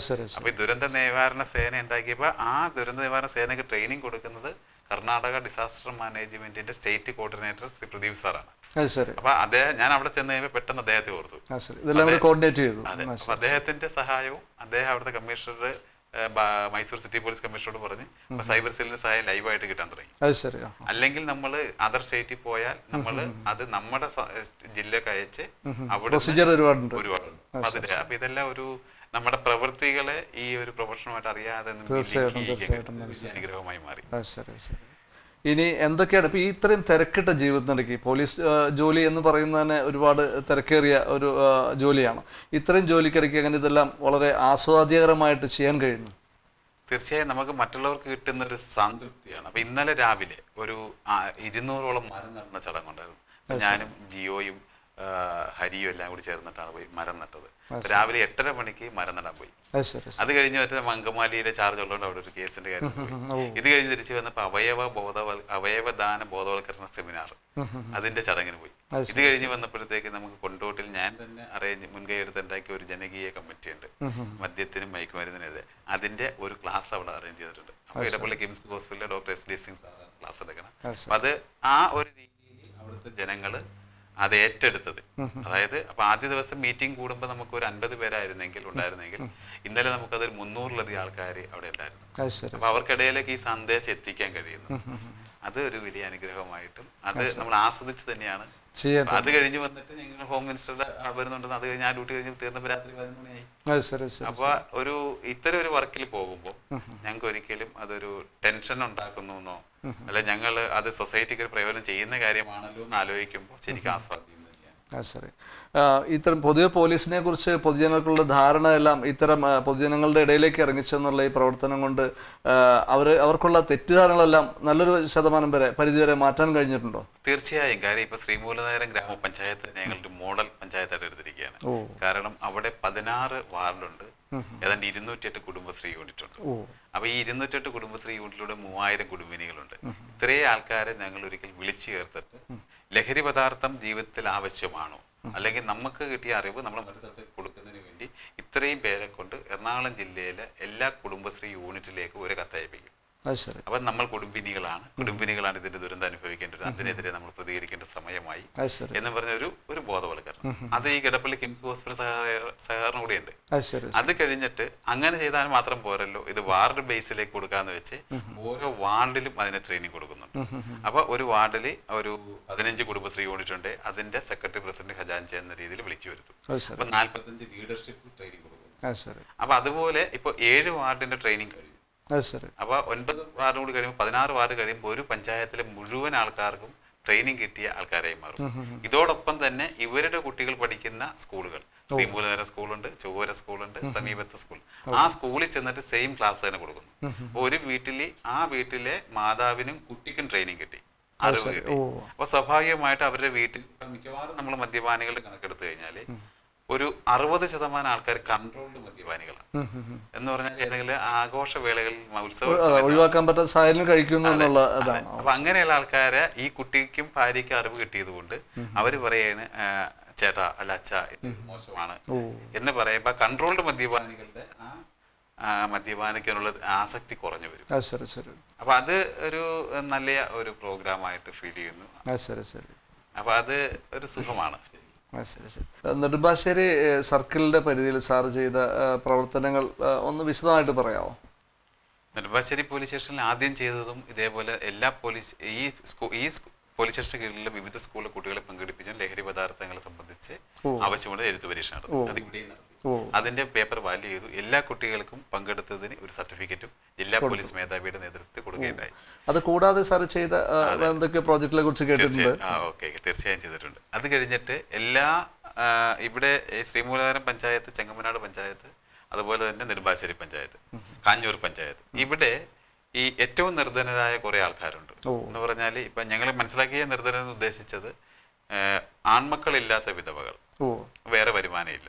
S2: അപ്പൊ ഈ ദുരന്ത നിവാരണ സേന ഉണ്ടാക്കിയപ്പോ ആ ദുരന്ത നിവാരണ സേനക്ക് ട്രെയിനിങ് കൊടുക്കുന്നത് കർണാടക ഡിസാസ്റ്റർ മാനേജ്മെന്റിന്റെ സ്റ്റേറ്റ് കോർഡിനേറ്റർ ശ്രീ പ്രദീപ് സാറാണ്. അപ്പൊ ഞാൻ അവിടെ ചെന്ന് കഴിയുമ്പോൾ പെട്ടെന്ന് അദ്ദേഹത്തെ ഓർത്തു. അതെ, അപ്പൊ അദ്ദേഹത്തിന്റെ സഹായവും അദ്ദേഹം അവിടുത്തെ കമ്മീഷണർ മൈസൂർ സിറ്റി പോലീസ് കമ്മീഷണറോട് പറഞ്ഞ് സൈബർ സെല്ലിന്റെ സഹായം ലൈവായിട്ട് കിട്ടാൻ തുടങ്ങി. അല്ലെങ്കിൽ നമ്മൾ അതർ സ്റ്റേറ്റിൽ പോയാൽ നമ്മൾ അത് നമ്മുടെ ജില്ലക്ക് അയച്ച് അവിടെ ഒരുപാടുണ്ട്. അപ്പൊ ഇതെല്ലാം ഒരു നമ്മുടെ പ്രവൃത്തികളെ ഈ ഒരു പ്രൊഫഷനുമായിട്ട് അറിയാതെ അനുഗ്രഹമായി മാറി.
S1: ഇനി എന്തൊക്കെയാണ് ഇപ്പൊ ഈ ഇത്രയും തിരക്കിട്ട ജീവിതത്തിനിടയ്ക്ക് പോലീസ് ജോലി എന്ന് പറയുന്നത് തന്നെ ഒരുപാട് തിരക്കേറിയ ഒരു ജോലിയാണ്. ഇത്രയും ജോലിക്കിടയ്ക്ക് അങ്ങനെ ഇതെല്ലാം വളരെ ആസ്വാദ്യകരമായിട്ട് ചെയ്യാൻ കഴിയുന്നു?
S2: തീർച്ചയായും നമുക്ക് മറ്റുള്ളവർക്ക് കിട്ടുന്ന ഒരു സംതൃപ്തിയാണ്. അപ്പൊ ഇന്നലെ രാവിലെ ഒരു 200ഓളം മരം നടുന്ന ചടങ്ങുണ്ടായിരുന്നു. ഞാനും ജിയോയും ഹരിയും എല്ലാം കൂടി ചേർന്നിട്ടാണ് പോയി മരം നട്ടത്. രാവിലെ 8:30 മണിക്ക് മരം നടാൻ പോയി. അത് കഴിഞ്ഞ് മറ്റേ അങ്കമാലിയിലെ ചാർജ് ഉള്ളതുകൊണ്ട് അവിടെ ഒരു കേസിന്റെ കാര്യം പോയി. ഇത് കഴിഞ്ഞ് തിരിച്ചു വന്നപ്പോ അവയവദാന ബോധവൽക്കരണ സെമിനാർ അതിന്റെ ചടങ്ങിന് പോയി. ഇത് കഴിഞ്ഞ് വന്നപ്പോഴത്തേക്ക് നമുക്ക് കൊണ്ടോട്ടിൽ ഞാൻ തന്നെ മുൻകൈ എടുത്ത് ഉണ്ടാക്കിയ ഒരു ജനകീയ കമ്മിറ്റി ഉണ്ട്, മദ്യത്തിനും മയക്കുമരുന്നിനെതിരെ. അതിന്റെ ഒരു ക്ലാസ് അവിടെ അറേഞ്ച് ചെയ്തിട്ടുണ്ട്. അപ്പൊ ഇടപ്പള്ളി കിംസ് ഹോസ്പിറ്റലിലെ ഡോക്ടർ SD സിംഗ് സാറാണ് ക്ലാസ് എടുക്കണം. അപ്പൊ അത് ആ ഒരു രീതിയിൽ അവിടുത്തെ ജനങ്ങള് അത് ഏറ്റെടുത്തത്. അതായത് അപ്പൊ ആദ്യ ദിവസം മീറ്റിംഗ് കൂടുമ്പോൾ നമുക്ക് ഒരു 50 പേരായിരുന്നെങ്കിൽ ഇന്നലെ നമുക്കതൊരു 300-ലധികം ആൾക്കാർ അവിടെ ഉണ്ടായിരുന്നു. അപ്പൊ അവർക്കിടയിലേക്ക് ഈ സന്ദേശം എത്തിക്കാൻ കഴിയുന്നു. അത് ഒരു വലിയ അനുഗ്രഹമായിട്ടും അത് നമ്മൾ ആസ്വദിച്ച് തന്നെയാണ്. അത് കഴിഞ്ഞ് വന്നിട്ട് ഞങ്ങൾ ഹോം മിനിസ്റ്ററുടെ വരുന്നുണ്ടെന്ന്, അത് കഴിഞ്ഞ് ആ ഡ്യൂട്ടി കഴിഞ്ഞ് തീർന്നപ്പോൾ രാത്രി 11 മണിയായി. അപ്പൊ ഇത്തരം ഒരു വർക്കിൽ പോകുമ്പോൾ ഞങ്ങൾക്ക് ഒരിക്കലും അതൊരു ടെൻഷൻ ഉണ്ടാക്കുന്നു അല്ല, ഞങ്ങൾ അത് സൊസൈറ്റിക്ക് ഒരു പ്രയോജനം ചെയ്യുന്ന കാര്യമാണല്ലോ എന്ന് ആലോചിക്കുമ്പോൾ ശരിക്കും ആസ്വാദ്യം തന്നെയാണ്.
S1: ഇത്തരം പൊതുവെ പോലീസിനെ കുറിച്ച് പൊതുജനങ്ങൾക്കുള്ള ധാരണ എല്ലാം ഇത്തരം പൊതുജനങ്ങളുടെ ഇടയിലേക്ക് ഇറങ്ങിച്ചെന്നുള്ള ഈ പ്രവർത്തനം കൊണ്ട് അവർക്കുള്ള തെറ്റിദ്ധാരണകളെല്ലാം നല്ലൊരു ശതമാനം വരെ പരിധിവരെ മാറ്റാൻ കഴിഞ്ഞിട്ടുണ്ടോ?
S2: തീർച്ചയായും. കാര്യം ഇപ്പൊ ശ്രീമൂലനഗരം ഗ്രാമപഞ്ചായത്ത് ഞങ്ങളുടെ മോഡൽ പഞ്ചായത്തായിട്ട് എടുത്തിരിക്കുകയാണ്. കാരണം അവിടെ 16 വാർഡുണ്ട്, ഏതാണ്ട് 208 കുടുംബശ്രീ യൂണിറ്റ് ഉണ്ട്. അപ്പൊ ഈ 208 കുടുംബശ്രീ യൂണിറ്റിലൂടെ 3000 കുടുംബിനികളുണ്ട്. ഇത്രയും ആൾക്കാരെ ഞങ്ങൾ ഒരിക്കൽ വിളിച്ചു ചേർത്തിട്ട് ലഹരി പദാർത്ഥം ജീവിതത്തിൽ ആവശ്യമാണോ, അല്ലെങ്കിൽ നമുക്ക് കിട്ടിയ അറിവ് നമ്മൾ മറ്റു സ്ഥലത്തേക്ക് കൊടുക്കുന്നതിന് വേണ്ടി ഇത്രയും പേരെ കൊണ്ട് എറണാകുളം ജില്ലയിലെ എല്ലാ കുടുംബശ്രീ യൂണിറ്റിലേക്ക് ഒരു കത്തയപ്പിക്കും. അപ്പൊ നമ്മൾ കുടുംബിനികളാണ് ഇതിന്റെ ദുരന്തം അനുഭവിക്കേണ്ടത്, അതിനെതിരെ നമ്മൾ പ്രതികരിക്കേണ്ട സമയമായി എന്ന് പറഞ്ഞ ഒരു ബോധവൽക്കരണം. അത് ഈ കിടപ്പള്ളി കിംസ് ഹോസ്പിറ്റൽ സഹകരണം കൂടിയുണ്ട്. അത് കഴിഞ്ഞിട്ട് അങ്ങനെ ചെയ്താൽ മാത്രം പോരല്ലോ, ഇത് വാർഡ് ബേസിലേക്ക് കൊടുക്കാന്ന് വെച്ച് ഓരോ വാർഡിലും അതിന് ട്രെയിനിങ് കൊടുക്കുന്നുണ്ട്. അപ്പൊ ഒരു വാർഡിൽ ഒരു 15 കുടുംബശ്രീ യൂണിറ്റ് ഉണ്ട്, അതിന്റെ സെക്രട്ടറി പ്രസിഡന്റ് ഖജാൻജി എന്ന രീതിയിൽ വിളിച്ചു വരുത്തും. അപ്പൊ 45 ലീഡർഷിപ്പ് ട്രെയിനിങ് കൊടുക്കുന്നു. അപ്പൊ അതുപോലെ ഇപ്പൊ 7 വാർഡിന്റെ ട്രെയിനിങ് കഴിയും. അപ്പൊ 9 വാർഡ് കൂടി കഴിയുമ്പോൾ 16 വാർഡ് കഴിയുമ്പോൾ ഒരു പഞ്ചായത്തിലെ മുഴുവൻ ആൾക്കാർക്കും ട്രെയിനിങ് കിട്ടിയ ആൾക്കാരായി മാറും. ഇതോടൊപ്പം തന്നെ ഇവരുടെ കുട്ടികൾ പഠിക്കുന്ന സ്കൂളുകൾ, ശ്രീമൂലനഗരം സ്കൂളുണ്ട്, ചൊവ്വര സ്കൂളുണ്ട്, സമീപത്തെ സ്കൂൾ, ആ സ്കൂളിൽ ചെന്നിട്ട് സെയിം ക്ലാസ് തന്നെ കൊടുക്കുന്നു. ഒരു വീട്ടിലെ മാതാവിനും കുട്ടിക്കും ട്രെയിനിങ് കിട്ടി. അറിവ് കിട്ടി. അപ്പൊ സ്വാഭാവികമായിട്ട് അവരുടെ വീട്ടിൽ മിക്കവാറും നമ്മൾ മദ്യപാനികളുടെ കണക്കെടുത്തു കഴിഞ്ഞാല് ഒരു 60% ആൾക്കാർ കൺട്രോൾഡ് മദ്യപാനികളാണ്. എന്ന് പറഞ്ഞാൽ ഏതെങ്കിലും ആഘോഷവേളകളിൽ ഉത്സവ
S1: ഒഴിവാക്കാൻ പറ്റാത്ത സാഹചര്യം കഴിക്കുന്നു എന്നുള്ള അതാണ്.
S2: അപ്പൊ അങ്ങനെയുള്ള ആൾക്കാരെ ഈ കുട്ടിക്കും ഭാര്യയ്ക്കും അറിവ് കിട്ടിയത് കൊണ്ട് അവര് പറയാണ് ചേട്ടാ അല്ല അച്ഛ ഇത് മോശമാണ് എന്ന് പറയുമ്പോ കൺട്രോൾഡ് മദ്യപാനികളുടെ ആ മദ്യപാനിക്കാനുള്ള ആസക്തി കുറഞ്ഞു വരും. അപ്പൊ അത് ഒരു നല്ല ഒരു പ്രോഗ്രാമായിട്ട് ഫീൽ ചെയ്യുന്നു. അപ്പൊ അത് ഒരു സുഖമാണ്.
S1: നെടുമ്പാശ്ശേരി സർക്കിളിന്റെ പരിധിയിൽ സാർ ചെയ്ത പ്രവർത്തനങ്ങൾ ഒന്ന് വിശദമായിട്ട് പറയാമോ?
S2: നെടുമ്പാശ്ശേരി പോലീസ് സ്റ്റേഷനിൽ ആദ്യം ചെയ്തതും ഇതേപോലെ എല്ലാ ഈ പോലീസ് സ്റ്റേഷന് കീഴിലുള്ള വിവിധ സ്കൂളിലെ കുട്ടികളെ പങ്കെടുപ്പിച്ചും ലഹരി പദാർത്ഥങ്ങളെ സംബന്ധിച്ച് ആവശ്യമുള്ള എഴുത്ത് പരീക്ഷ നടത്തി. അത് ഇവിടെയും നടത്തി. അതിന്റെ പേപ്പർ വാല്യൂ ചെയ്തു. എല്ലാ കുട്ടികൾക്കും പങ്കെടുത്തതിന് ഒരു സർട്ടിഫിക്കറ്റും ജില്ലാ പോലീസ് മേധാവിയുടെ നേതൃത്വത്തിൽ കൊടുക്കുകയുണ്ടായി.
S1: അത് കൂടാതെ സാർ ചെയ്ത എന്തൊക്കെ പ്രോജക്റ്റിനെ കുറിച്ച് കേട്ടിട്ടുണ്ട്?
S2: തീർച്ചയായും ചെയ്തിട്ടുണ്ട്. അത് കഴിഞ്ഞിട്ട് എല്ലാ ഇവിടെ ശ്രീമൂലധരം പഞ്ചായത്ത്, ചെങ്ങമനാട് പഞ്ചായത്ത്, അതുപോലെ തന്നെ നെടുമ്പാശ്ശേരി പഞ്ചായത്ത്, കാഞ്ഞൂർ പഞ്ചായത്ത്, ഇവിടെ ഈ ഏറ്റവും നിർധനരായ കുറെ ആൾക്കാരുണ്ട്. എന്ന് പറഞ്ഞാൽ ഇപ്പൊ ഞങ്ങൾ മനസ്സിലാക്കിയ നിർധനം എന്ന് ഉദ്ദേശിച്ചത് ആൺമക്കളില്ലാത്ത വിധവകൾ, വേറെ വരുമാനം ഇല്ല,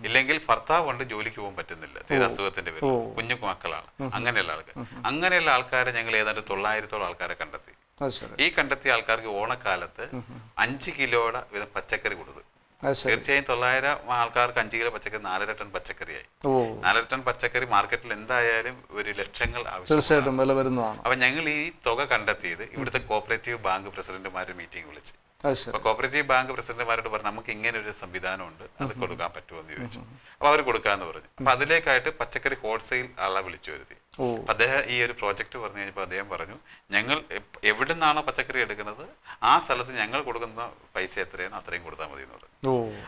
S2: ഇല്ലെങ്കിൽ ഭർത്താവ് കൊണ്ട് ജോലിക്ക് പോകാൻ പറ്റുന്നില്ല, തീരെ അസുഖത്തിന്റെ പേരിൽ, കുഞ്ഞു മക്കളാണ്, അങ്ങനെയുള്ള ആൾക്കാരെ ഞങ്ങൾ ഏതാണ്ട് 900ഓളം ആൾക്കാരെ കണ്ടെത്തി. ഈ കണ്ടെത്തിയ ആൾക്കാർക്ക് ഓണക്കാലത്ത് 5 കിലോയുടെ വിധം പച്ചക്കറി കൊടുത്തു. തീർച്ചയായും 900 ആൾക്കാർക്ക് 5 കിലോ പച്ചക്കറി 4.5 ടൺ പച്ചക്കറിയായി. 4.5 ടൺ പച്ചക്കറി മാർക്കറ്റിൽ എന്തായാലും ഒരു ലക്ഷങ്ങൾ ആവശ്യമാണ്. അപ്പൊ ഞങ്ങൾ ഈ തുക കണ്ടെത്തിയത് ഇവിടുത്തെ കോപ്പറേറ്റീവ് ബാങ്ക് പ്രസിഡന്റുമാരുടെ മീറ്റിംഗ് വിളിച്ച്. അപ്പൊ കോപ്പറേറ്റീവ് ബാങ്ക് പ്രസിഡന്റുമാരോട് പറഞ്ഞു നമുക്ക് ഇങ്ങനെ ഒരു സംവിധാനം ഉണ്ട്, അത് കൊടുക്കാൻ പറ്റുമോ എന്ന് ചോദിച്ചു. അപ്പൊ അവർ കൊടുക്കാന്ന് പറഞ്ഞു. അപ്പൊ അതിലേക്കായിട്ട് പച്ചക്കറി ഹോൾസെയിൽ ആളെ വിളിച്ചു വരുത്തി. അദ്ദേഹം ഈ ഒരു പ്രോജക്റ്റ് പറഞ്ഞു കഴിഞ്ഞപ്പോൾ അദ്ദേഹം പറഞ്ഞു ഞങ്ങൾ എവിടെ നിന്നാണോ പച്ചക്കറി എടുക്കുന്നത് ആ സ്ഥലത്ത് ഞങ്ങൾ കൊടുക്കുന്ന പൈസ എത്രയാണോ അത്രയും കൊടുത്താൽ മതി എന്ന് പറഞ്ഞു.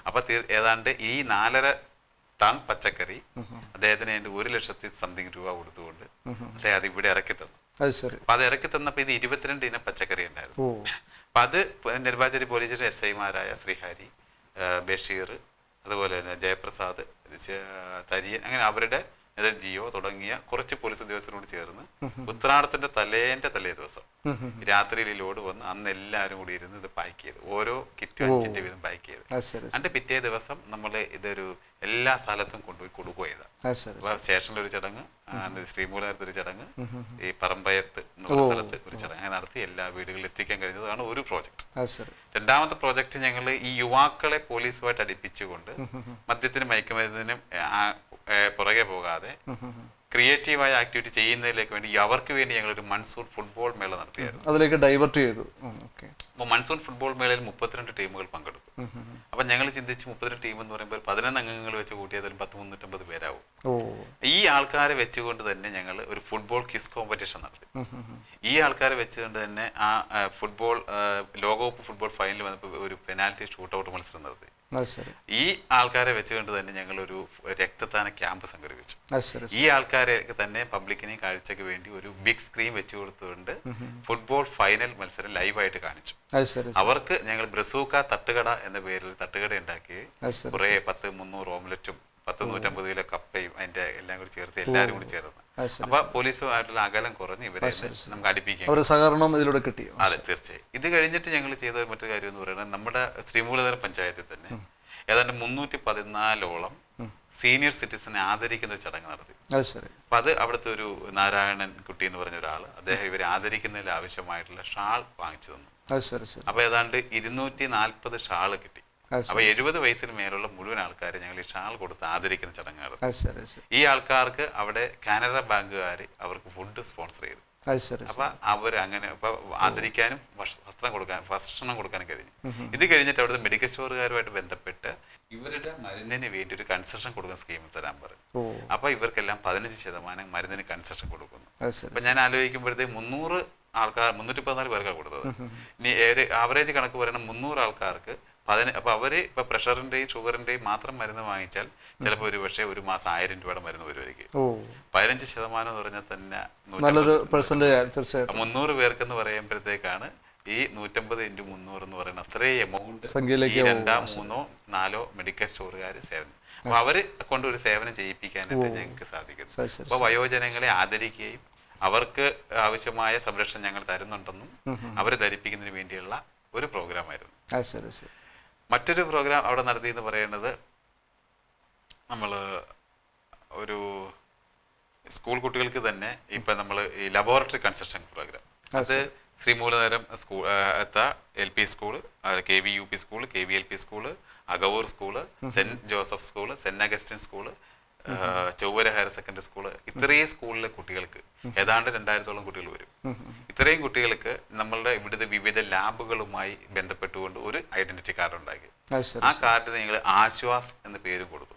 S2: അപ്പൊ ഏതാണ്ട് ഈ 4.5 ടൺ പച്ചക്കറി അദ്ദേഹത്തിന് 1,00,000 സംതിങ് രൂപ കൊടുത്തുകൊണ്ട് അദ്ദേഹം അത് ഇവിടെ ഇറക്കി തന്നു. അപ്പൊ അത് ഇറക്കി തന്നപ്പോ ഇത് 22 ഇനം പച്ചക്കറി ഉണ്ടായിരുന്നു. അപ്പൊ അത് നെടുമ്പാശ്ശേരി പോലീസിലെ SI-മാരായ ശ്രീഹരി, ബഷീർ, അതുപോലെ തന്നെ ജയപ്രസാദ്, തരിയൻ, അങ്ങനെ അവരുടെ ജിയോ തുടങ്ങിയ കുറച്ച് പോലീസ് ഉദ്യോഗസ്ഥരോട് ചേർന്ന് ഉത്രാടത്തിന്റെ തലേ ദിവസം രാത്രിയിൽ ലോഡ് വന്ന് അന്ന് എല്ലാവരും കൂടി ഇരുന്ന് ഇത് പാക്ക് ചെയ്ത് ഓരോ കിറ്റും 5 വീതം പാക്ക് ചെയ്ത് എന്നിട്ട് പിറ്റേ ദിവസം നമ്മൾ ഇതൊരു എല്ലാ സ്ഥലത്തും കൊണ്ടുപോയി കൊടുക്കുക ചെയ്ത. സ്റ്റേഷനിൽ ഒരു ചടങ്ങ്, ശ്രീമൂലനഗരത്ത് ഒരു ചടങ്ങ്, ഈ പറമ്പയത്ത് സ്ഥലത്ത് ഒരു ചടങ്ങ് നടത്തി എല്ലാ വീടുകളിൽ എത്തിക്കാൻ കഴിഞ്ഞതാണ് ഒരു പ്രോജക്റ്റ്. രണ്ടാമത്തെ പ്രോജക്റ്റ് ഞങ്ങൾ ഈ യുവാക്കളെ പോലീസുമായിട്ട് അടുപ്പിച്ചുകൊണ്ട് മദ്യത്തിനും മയക്കുമരുന്നിനും പുറകെ പോകാതെ ക്രിയേറ്റീവായ ആക്ടിവിറ്റി ചെയ്യുന്നതിലേക്ക് വേണ്ടി അവർക്ക് വേണ്ടി ഞങ്ങൾ ഒരു മൺസൂൺ ഫുട്ബോൾ മേള നടത്തിയായിരുന്നു.
S1: അതിലേക്ക് ഡൈവേർട്ട് ചെയ്തു.
S2: അപ്പോൾ മൺസൂൺ ഫുട്ബോൾ മേളയിൽ 32 ടീമുകൾ പങ്കെടുത്തു. അപ്പൊ ഞങ്ങൾ ചിന്തിച്ച് 32 ടീം എന്ന് പറയുമ്പോൾ 11 അംഗങ്ങൾ വെച്ച് കൂട്ടിയതിലും 350 പേരാവും. ഈ ആൾക്കാരെ വെച്ചുകൊണ്ട് തന്നെ ഞങ്ങൾ ഒരു ഫുട്ബോൾ ക്വിസ് കോമ്പറ്റീഷൻ നടത്തി. ഈ ആൾക്കാരെ വെച്ചുകൊണ്ട് തന്നെ ആ ഫുട്ബോൾ ലോകകപ്പ് ഫുട്ബോൾ ഫൈനൽ വന്നപ്പോൾ ഒരു പെനാൽറ്റി ഷൂട്ടൗട്ട് മത്സരം നടത്തി. ഈ ആൾക്കാരെ വെച്ചുകൊണ്ട് തന്നെ ഞങ്ങൾ ഒരു രക്തദാന ക്യാമ്പ് സംഘടിപ്പിച്ചു. ഈ ആൾക്കാരെ തന്നെ പബ്ലിക്കിനെ കാഴ്ചക്ക് വേണ്ടി ഒരു ബിഗ് സ്ക്രീൻ വെച്ചു കൊടുത്തുകൊണ്ട് ഫുട്ബോൾ ഫൈനൽ മത്സരം ലൈവായിട്ട് കാണിച്ചു. അവർക്ക് ഞങ്ങൾ ബ്രസൂക്ക തട്ടുകട എന്ന പേരിൽ തട്ടുകട ഉണ്ടാക്കി കുറെ 10-300 ഓംലെറ്റും 150 കിലോ കപ്പയും അതിന്റെ എല്ലാം കൂടി ചേർത്ത് എല്ലാവരും കൂടി ചേർന്ന് അപ്പൊ പോലീസുമായിട്ടുള്ള അകലം കുറഞ്ഞ് ഇവരെ നമുക്ക് അടുപ്പിക്കാം.
S1: സഹകരണം ഇതിലൂടെ കിട്ടി.
S2: അതെ, തീർച്ചയായും. ഇത് കഴിഞ്ഞിട്ട് ഞങ്ങൾ ചെയ്ത മറ്റൊരു കാര്യം എന്ന് പറയുന്നത് നമ്മുടെ ശ്രീമൂലധരം പഞ്ചായത്തിൽ തന്നെ ഏതാണ്ട് 314ഓളം സീനിയർ സിറ്റിസനെ ആദരിക്കുന്ന ചടങ്ങ് നടത്തി. അപ്പൊ അത് അവിടുത്തെ ഒരു നാരായണൻ കുട്ടി എന്ന് പറഞ്ഞ ഒരാള് അദ്ദേഹം ഇവരെ ആദരിക്കുന്നതിൽ ആവശ്യമായിട്ടുള്ള ഷാൾ വാങ്ങിച്ചു തന്നു. അപ്പൊ ഏതാണ്ട് 240 ഷാള് കിട്ടി. അപ്പൊ 70 വയസ്സിന് മേലുള്ള മുഴുവൻ ആൾക്കാരെ ഞങ്ങൾ ഈ ഷാൾ കൊടുത്ത് ആദരിക്കുന്ന ചടങ്ങാണ്. ഈ ആൾക്കാർക്ക് അവിടെ കാനറ ബാങ്കുകാർ അവർക്ക് ഫുഡ് സ്പോൺസർ ചെയ്തു. അപ്പൊ അവര് അങ്ങനെ അപ്പൊ ആദരിക്കാനും ഭക്ഷണം കൊടുക്കാനും കഴിഞ്ഞു. ഇത് കഴിഞ്ഞിട്ട് അവിടുത്തെ മെഡിക്കൽ സ്റ്റോറുകാരുമായിട്ട് ബന്ധപ്പെട്ട് ഇവരുടെ മരുന്നിന് വേണ്ടി ഒരു കൺസെഷൻ കൊടുക്കുന്ന സ്കീം തരാൻ പറഞ്ഞു. അപ്പൊ ഇവർക്കെല്ലാം 15% മരുന്നിന് കൺസെഷൻ കൊടുക്കുന്നു. അപ്പൊ ഞാൻ ആലോചിക്കുമ്പോഴത്തേക്ക് 314 പേർക്കാണ് കൊടുത്തത്. ഇനി ആവറേജ് കണക്ക് പറയണം 300 ആൾക്കാർക്ക് അപ്പൊ അവര് ഇപ്പൊ പ്രഷറിന്റെയും ഷുഗറിന്റെയും മാത്രം മരുന്ന് വാങ്ങിച്ചാൽ ചിലപ്പോൾ ഒരു പക്ഷേ ഒരു മാസം 1000 രൂപയുടെ മരുന്ന് വരുമായിരിക്കും. 15% എന്ന് പറഞ്ഞാൽ തന്നെ 300 പേർക്കെന്ന് പറയുമ്പോഴത്തേക്കാണ് ഈ 150 × 300 എന്ന് പറയുന്ന അത്രയും എമൗണ്ട് 2, 3, 4 മെഡിക്കൽ സ്റ്റോറുകാർ സേവനം. അപ്പൊ അവര് കൊണ്ട് ഒരു സേവനം ചെയ്യിപ്പിക്കാനായിട്ട് ഞങ്ങൾക്ക് സാധിക്കും. അപ്പൊ വയോജനങ്ങളെ ആദരിക്കുകയും അവർക്ക് ആവശ്യമായ സംരക്ഷണം ഞങ്ങൾ തരുന്നുണ്ടെന്നും അവരെ ധരിപ്പിക്കുന്നതിന് വേണ്ടിയുള്ള ഒരു പ്രോഗ്രാം ആയിരുന്നു. മറ്റൊരു പ്രോഗ്രാം അവിടെ നടത്തിയെന്ന് പറയുന്നത് നമ്മൾ ഒരു സ്കൂൾ കുട്ടികൾക്ക് തന്നെ ഇപ്പം നമ്മൾ ഈ ലബോറട്ടറി കൺസ്ട്രക്ഷൻ പ്രോഗ്രാം, അത് Sreemoolanagaram school LP school, KB UP school, KB LP school, Akavoor school, saint Joseph school, saint Augustine school, Chowara higher secondary school, ഇത്രയും സ്കൂളിലെ കുട്ടികൾക്ക് ഏതാണ്ട് 2000-ഓളം കുട്ടികൾ വരും. ഇത്രയും കുട്ടികൾക്ക് നമ്മളുടെ ഇവിടുത്തെ വിവിധ ലാബുകളുമായി ബന്ധപ്പെട്ടുകൊണ്ട് ഒരു ഐഡന്റിറ്റി കാർഡ് ഉണ്ടാക്കി. ആ കാർഡിന് ഞങ്ങൾ ആശ്വാസ് എന്ന് പേര് കൊടുത്തു.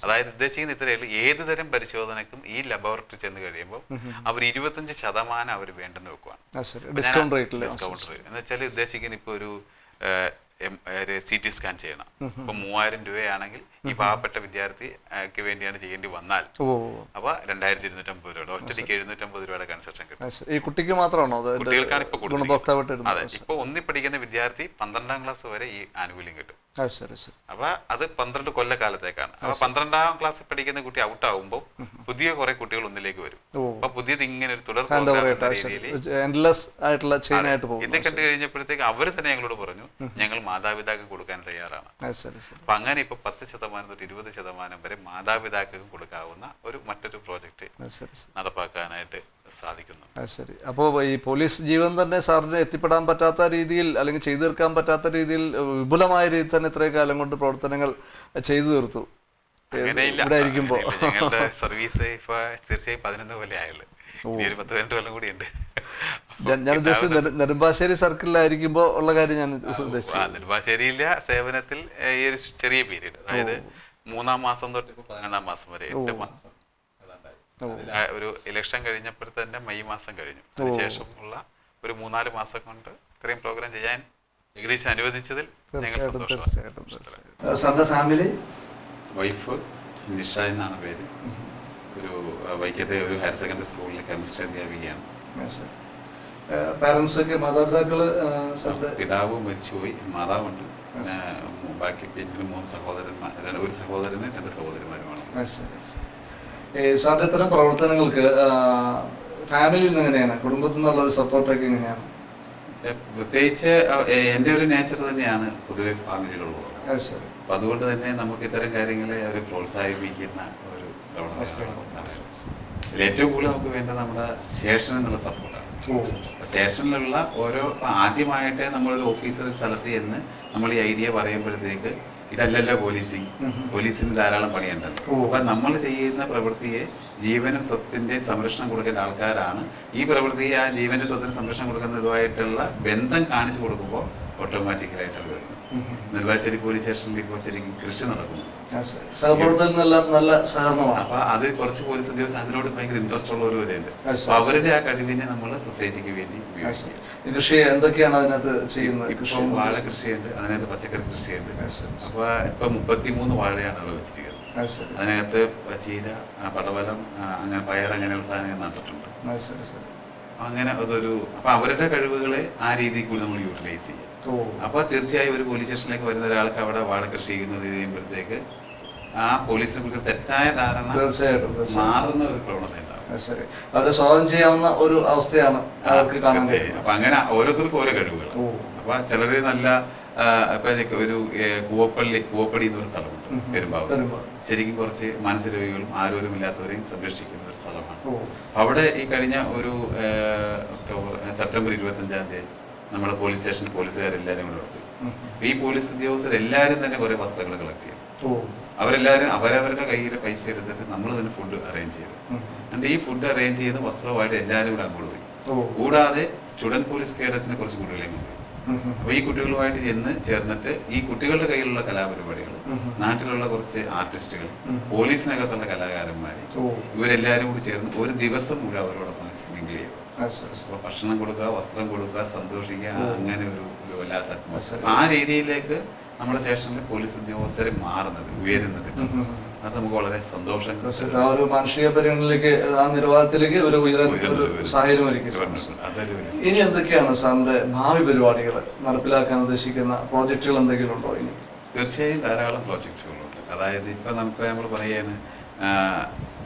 S2: അതായത് ഉദ്ദേശിക്കുന്ന ഇത്രയേ ഏത് തരം പരിശോധനക്കും ഈ ലബോറട്ടറി ചെന്ന് കഴിയുമ്പോൾ അവർ 25% അവർ വേണ്ടെന്ന് വെക്കുവാണ്. ഡിസ്കൗണ്ട് റേറ്റ് എന്ന് വെച്ചാൽ ഉദ്ദേശിക്കുന്ന ഇപ്പൊ ഒരു CT സ്കാൻ ചെയ്യണം. ഇപ്പൊ 3000 രൂപയാണെങ്കിൽ ഈ പാവപ്പെട്ട വിദ്യാർത്ഥിക്ക് വേണ്ടിയാണ് ചെയ്യേണ്ടി വന്നാൽ അപ്പൊ 2250 രൂപയുടെ ഒറ്റയ്ക്ക് 750 രൂപയുടെ കൺസെഷൻ കിട്ടും.
S3: ഈ കുട്ടിക്ക് മാത്രമാണോ?
S2: കുട്ടികൾക്കാണ് ഇപ്പൊ കൊടുക്കുന്നത്. അതെ, ഇപ്പൊ ഒന്നി പഠിക്കുന്ന വിദ്യാർത്ഥി 12ാം ക്ലാസ് വരെ ഈ ആനുകൂല്യം കിട്ടും. അപ്പൊ അത് 12 കൊല്ലക്കാലത്തേക്കാണ്. അപ്പൊ 12ാം ക്ലാസ് പഠിക്കുന്ന കുട്ടി ഔട്ട് ആവുമ്പോൾ പുതിയ കുറെ കുട്ടികൾ ഒന്നിലേക്ക് വരും. അപ്പൊ പുതിയത് ഇങ്ങനെ ഒരു തുടർ രീതിയിൽ ഇത് കണ്ടു കഴിഞ്ഞപ്പോഴത്തേക്ക് അവര് തന്നെ ഞങ്ങളോട് പറഞ്ഞു ഞങ്ങൾ മാതാപിതാക്കൾക്ക് കൊടുക്കാൻ തയ്യാറാണ്. അപ്പൊ അങ്ങനെ ഇപ്പൊ 10% തൊട്ട് 20% വരെ മാതാപിതാക്കൾക്ക് കൊടുക്കാവുന്ന ഒരു മറ്റൊരു പ്രോജക്റ്റ് നടപ്പാക്കാനായിട്ട് സാധിക്കുന്നു.
S3: ശരി. അപ്പോൾ ഈ പോലീസ് ജീവൻ തന്നെ സാറിന് എത്തിപ്പെടാൻ പറ്റാത്ത രീതിയിൽ അല്ലെങ്കിൽ ചെയ്തു തീർക്കാൻ പറ്റാത്ത രീതിയിൽ വിപുലമായ രീതിയിൽ തന്നെ ഇത്രയും കാലം കൊണ്ട് പ്രവർത്തനങ്ങൾ ചെയ്തു തീർത്തു.
S2: ഇവിടെ ആയിരിക്കുമ്പോ ഞങ്ങളുടെ സർവീസ് ഇപ്പൊ തീർച്ചയായും 11 കൊല്ലം ആയുള്ളൂ. ഒരു 10-12 കൊല്ലം കൂടി ഉണ്ട്.
S3: ഞാൻ ഉദ്ദേശിച്ചത് നെടുമ്പാശ്ശേരി സർക്കിളിലായിരിക്കുമ്പോ ഉള്ള കാര്യം ഞാൻ ഉദ്ദേശിച്ചു.
S2: നെടുമ്പാശ്ശേരിയിലെ സേവനത്തിൽ ഈ ഒരു ചെറിയ പീരീഡ്, അതായത് 3ാം മാസം തൊട്ട് ഇപ്പൊ 11ാം മാസം വരെ 8 മാസം ഒരു ഇലക്ഷൻ കഴിഞ്ഞപ്പോൾ തന്നെ മെയ് മാസം കഴിഞ്ഞു. അതിനുശേഷം ഉള്ള ഒരു 3-4 മാസം കൊണ്ട് ഇത്രയും പ്രോഗ്രാം ചെയ്യാൻ ഏകദേശം അനുവദിച്ചതിൽ ഞങ്ങൾ സന്തോഷമാണ്.
S3: ഫാമിലി
S2: വൈഫ് നിഷ എന്നാണ് പേര്. ഒരു വൈക്കത്തെ ഒരു ഹയർ സെക്കൻഡറി സ്കൂളിലെ കെമിസ്ട്രി അധ്യാപികയാണ്. പിതാവ് മരിച്ചുപോയി, മാതാവുണ്ട്. പിന്നെ ബാക്കി പിന്നെ 3 സഹോദരന്മാർ, ഒരു സഹോദരന് 2 സഹോദരിമാരുമാണ്.
S3: സാറിന്റെ ഇത്തരം പ്രവർത്തനങ്ങൾക്ക് ഫാമിലിയിൽ നിന്ന് എങ്ങനെയാണ്, കുടുംബത്തിൽ നിന്നുള്ള ഒരു സപ്പോർട്ടൊക്കെ എങ്ങനെയാണ്?
S2: പ്രത്യേകിച്ച് എൻ്റെ ഒരു നേച്ചർ തന്നെയാണ് പൊതുവെ ഫാമിലിയിലുള്ളത്. അപ്പൊ അതുകൊണ്ട് തന്നെ നമുക്ക് ഇത്തരം കാര്യങ്ങളെ അവർ പ്രോത്സാഹിപ്പിക്കുന്ന ഒരു പ്രവർത്തനമാണ്. ഏറ്റവും കൂടുതൽ നമുക്ക് വേണ്ടത് നമ്മുടെ സ്റ്റേഷൻ എന്നുള്ള സപ്പോർട്ടാണ്. സ്റ്റേഷനിലുള്ള ഓരോ ആദ്യമായിട്ട് നമ്മളൊരു ഓഫീസർ സ്ഥലത്ത് ചെന്ന് നമ്മൾ ഈ ഐഡിയ പറയുമ്പോഴത്തേക്ക് ഇതല്ലല്ലോ പോലീസിന് ധാരാളം പണിയുണ്ടല്ലോ. അപ്പൊ നമ്മൾ ചെയ്യുന്ന പ്രവൃത്തിയെ ജീവനും സ്വത്തിന്റെ സംരക്ഷണം കൊടുക്കേണ്ട ആൾക്കാരാണ് ഈ പ്രവൃത്തിയെ ആ ജീവന്റെ സ്വത്തിന് സംരക്ഷണം കൊടുക്കുന്നതുമായിട്ടുള്ള ബന്ധം കാണിച്ചു കൊടുക്കുമ്പോൾ ഓട്ടോമാറ്റിക്കലായിട്ട് അത് വരുന്നു. നെടുമ്പാശ്ശേരി പോലീസ് സ്റ്റേഷനിൽ ഇപ്പോൾ ശരിക്കും കൃഷി നടക്കുന്നു. അപ്പൊ അത് കുറച്ച് പോലീസ് ഉദ്യോഗസ്ഥർ അതിനോട് ഭയങ്കര ഇൻട്രസ്റ്റ് ഉള്ളവർ വരെയുണ്ട്. അപ്പൊ അവരുടെ ആ കഴിവിനെ നമ്മൾ സൊസൈറ്റിക്ക് വേണ്ടി
S3: കൃഷി എന്തൊക്കെയാണ് അതിനകത്ത് ചെയ്യുന്നത്?
S2: ഇപ്പം വാഴ കൃഷിയുണ്ട്, അതിനകത്ത് പച്ചക്കറി കൃഷിയുണ്ട്. അപ്പൊ ഇപ്പൊ 33 വാഴയാണ് അവിടെ വെച്ചിരിക്കുന്നത്. അതിനകത്ത് ചീര, പടവലം, അങ്ങനെ പയർ, അങ്ങനെയുള്ള സാധനങ്ങൾ നട്ടിട്ടുണ്ട്. അങ്ങനെ അതൊരു അപ്പൊ അവരുടെ കഴിവുകളെ ആ രീതിയിൽ കൂടി നമ്മൾ യൂട്ടിലൈസ് ചെയ്യും. അപ്പൊ തീർച്ചയായും ഒരു പോലീസ് സ്റ്റേഷനിലേക്ക് വരുന്ന ഒരാൾക്ക് അവിടെ വാഴ കൃഷി ചെയ്യുന്നത് ചെയ്യുമ്പോഴത്തേക്ക് ആ പോലീസിനെ കുറിച്ച് തെറ്റായ ധാരണ മാറുന്ന ഒരു പ്രവണത ഉണ്ടാവും.
S3: അവരെ സ്വാഗതം ചെയ്യാവുന്ന ഒരു അവസ്ഥയാണ്.
S2: അപ്പൊ അങ്ങനെ ഓരോരുത്തർക്കും ഓരോ കഴിവുകൾ. അപ്പൊ ചിലര് നല്ല ഇപ്പൊ ഒരു കൂവപ്പടി എന്നൊരു സ്ഥലമുണ്ട് പെരുമ്പാവൂർ. ശരിക്കും കുറച്ച് മാനസിക രോഗികളും ആരോഗ്യമില്ലാത്തവരെയും സംരക്ഷിക്കുന്ന ഒരു സ്ഥലമാണ്. അവിടെ ഈ കഴിഞ്ഞ ഒരു സെപ്റ്റംബർ 25-ാം തീയതി നമ്മുടെ പോലീസ് സ്റ്റേഷൻ പോലീസുകാരെല്ലാരും കൂടെ എടുത്തു. ഈ പോലീസ് ഉദ്യോഗസ്ഥരെല്ലാരും തന്നെ കുറെ വസ്ത്രങ്ങൾ കളക്ട് ചെയ്തു. അവരെല്ലാരും അവരവരുടെ കയ്യിൽ പൈസ എടുത്തിട്ട് നമ്മൾ തന്നെ ഫുഡ് അറേഞ്ച് ചെയ്തു. എന്നിട്ട് ഈ ഫുഡ് അറേഞ്ച് ചെയ്ത് വസ്ത്രമായിട്ട് എല്ലാവരും കൂടെ അങ്ങോട്ട് പോയി. കൂടാതെ സ്റ്റുഡന്റ് പോലീസ് കേഡറ്റിനെ കുറച്ച് കുട്ടികളെയും കൊണ്ടുപോയി. അപ്പൊ ഈ കുട്ടികളുമായിട്ട് ചേർന്നിട്ട് ഈ കുട്ടികളുടെ കയ്യിലുള്ള കലാപരിപാടികൾ, നാട്ടിലുള്ള കുറച്ച് ആർട്ടിസ്റ്റുകൾ, പോലീസിനകത്തുള്ള കലാകാരന്മാര്, ഇവരെല്ലാരും കൂടി ചേർന്ന് ഒരു ദിവസം മുഴുവൻ അവരോടൊപ്പം മിങ്കിൾ ചെയ്തു. അപ്പൊ ഭക്ഷണം കൊടുക്കുക, വസ്ത്രം കൊടുക്കുക, സന്തോഷിക്കുക, അങ്ങനെ ഒരു വല്ലാത്ത അറ്റ്മോസ്ഫിയർ. ആ രീതിയിലേക്ക് നമ്മുടെ സ്റ്റേഷനിലെ പോലീസ് ഉദ്യോഗസ്ഥരെ മാറുന്നത്, ഉയരുന്നത്, അത് നമുക്ക് വളരെ സന്തോഷം.
S3: ആ ഒരു മാനുഷിക പരിഗണനയിലേക്ക്, ആ നിലവാരത്തിലേക്ക് ഒരു സാഹചര്യം. ഇനി എന്തൊക്കെയാണ് സാറിന്റെ ഭാവി പരിപാടികൾ, നടപ്പിലാക്കാൻ ഉദ്ദേശിക്കുന്ന പ്രോജക്റ്റുകൾ എന്തെങ്കിലും ഉണ്ടോ? ഇനി
S2: തീർച്ചയായും ധാരാളം പ്രോജക്റ്റുകളുണ്ട്. അതായത് ഇപ്പൊ നമ്മൾ പറയാണ്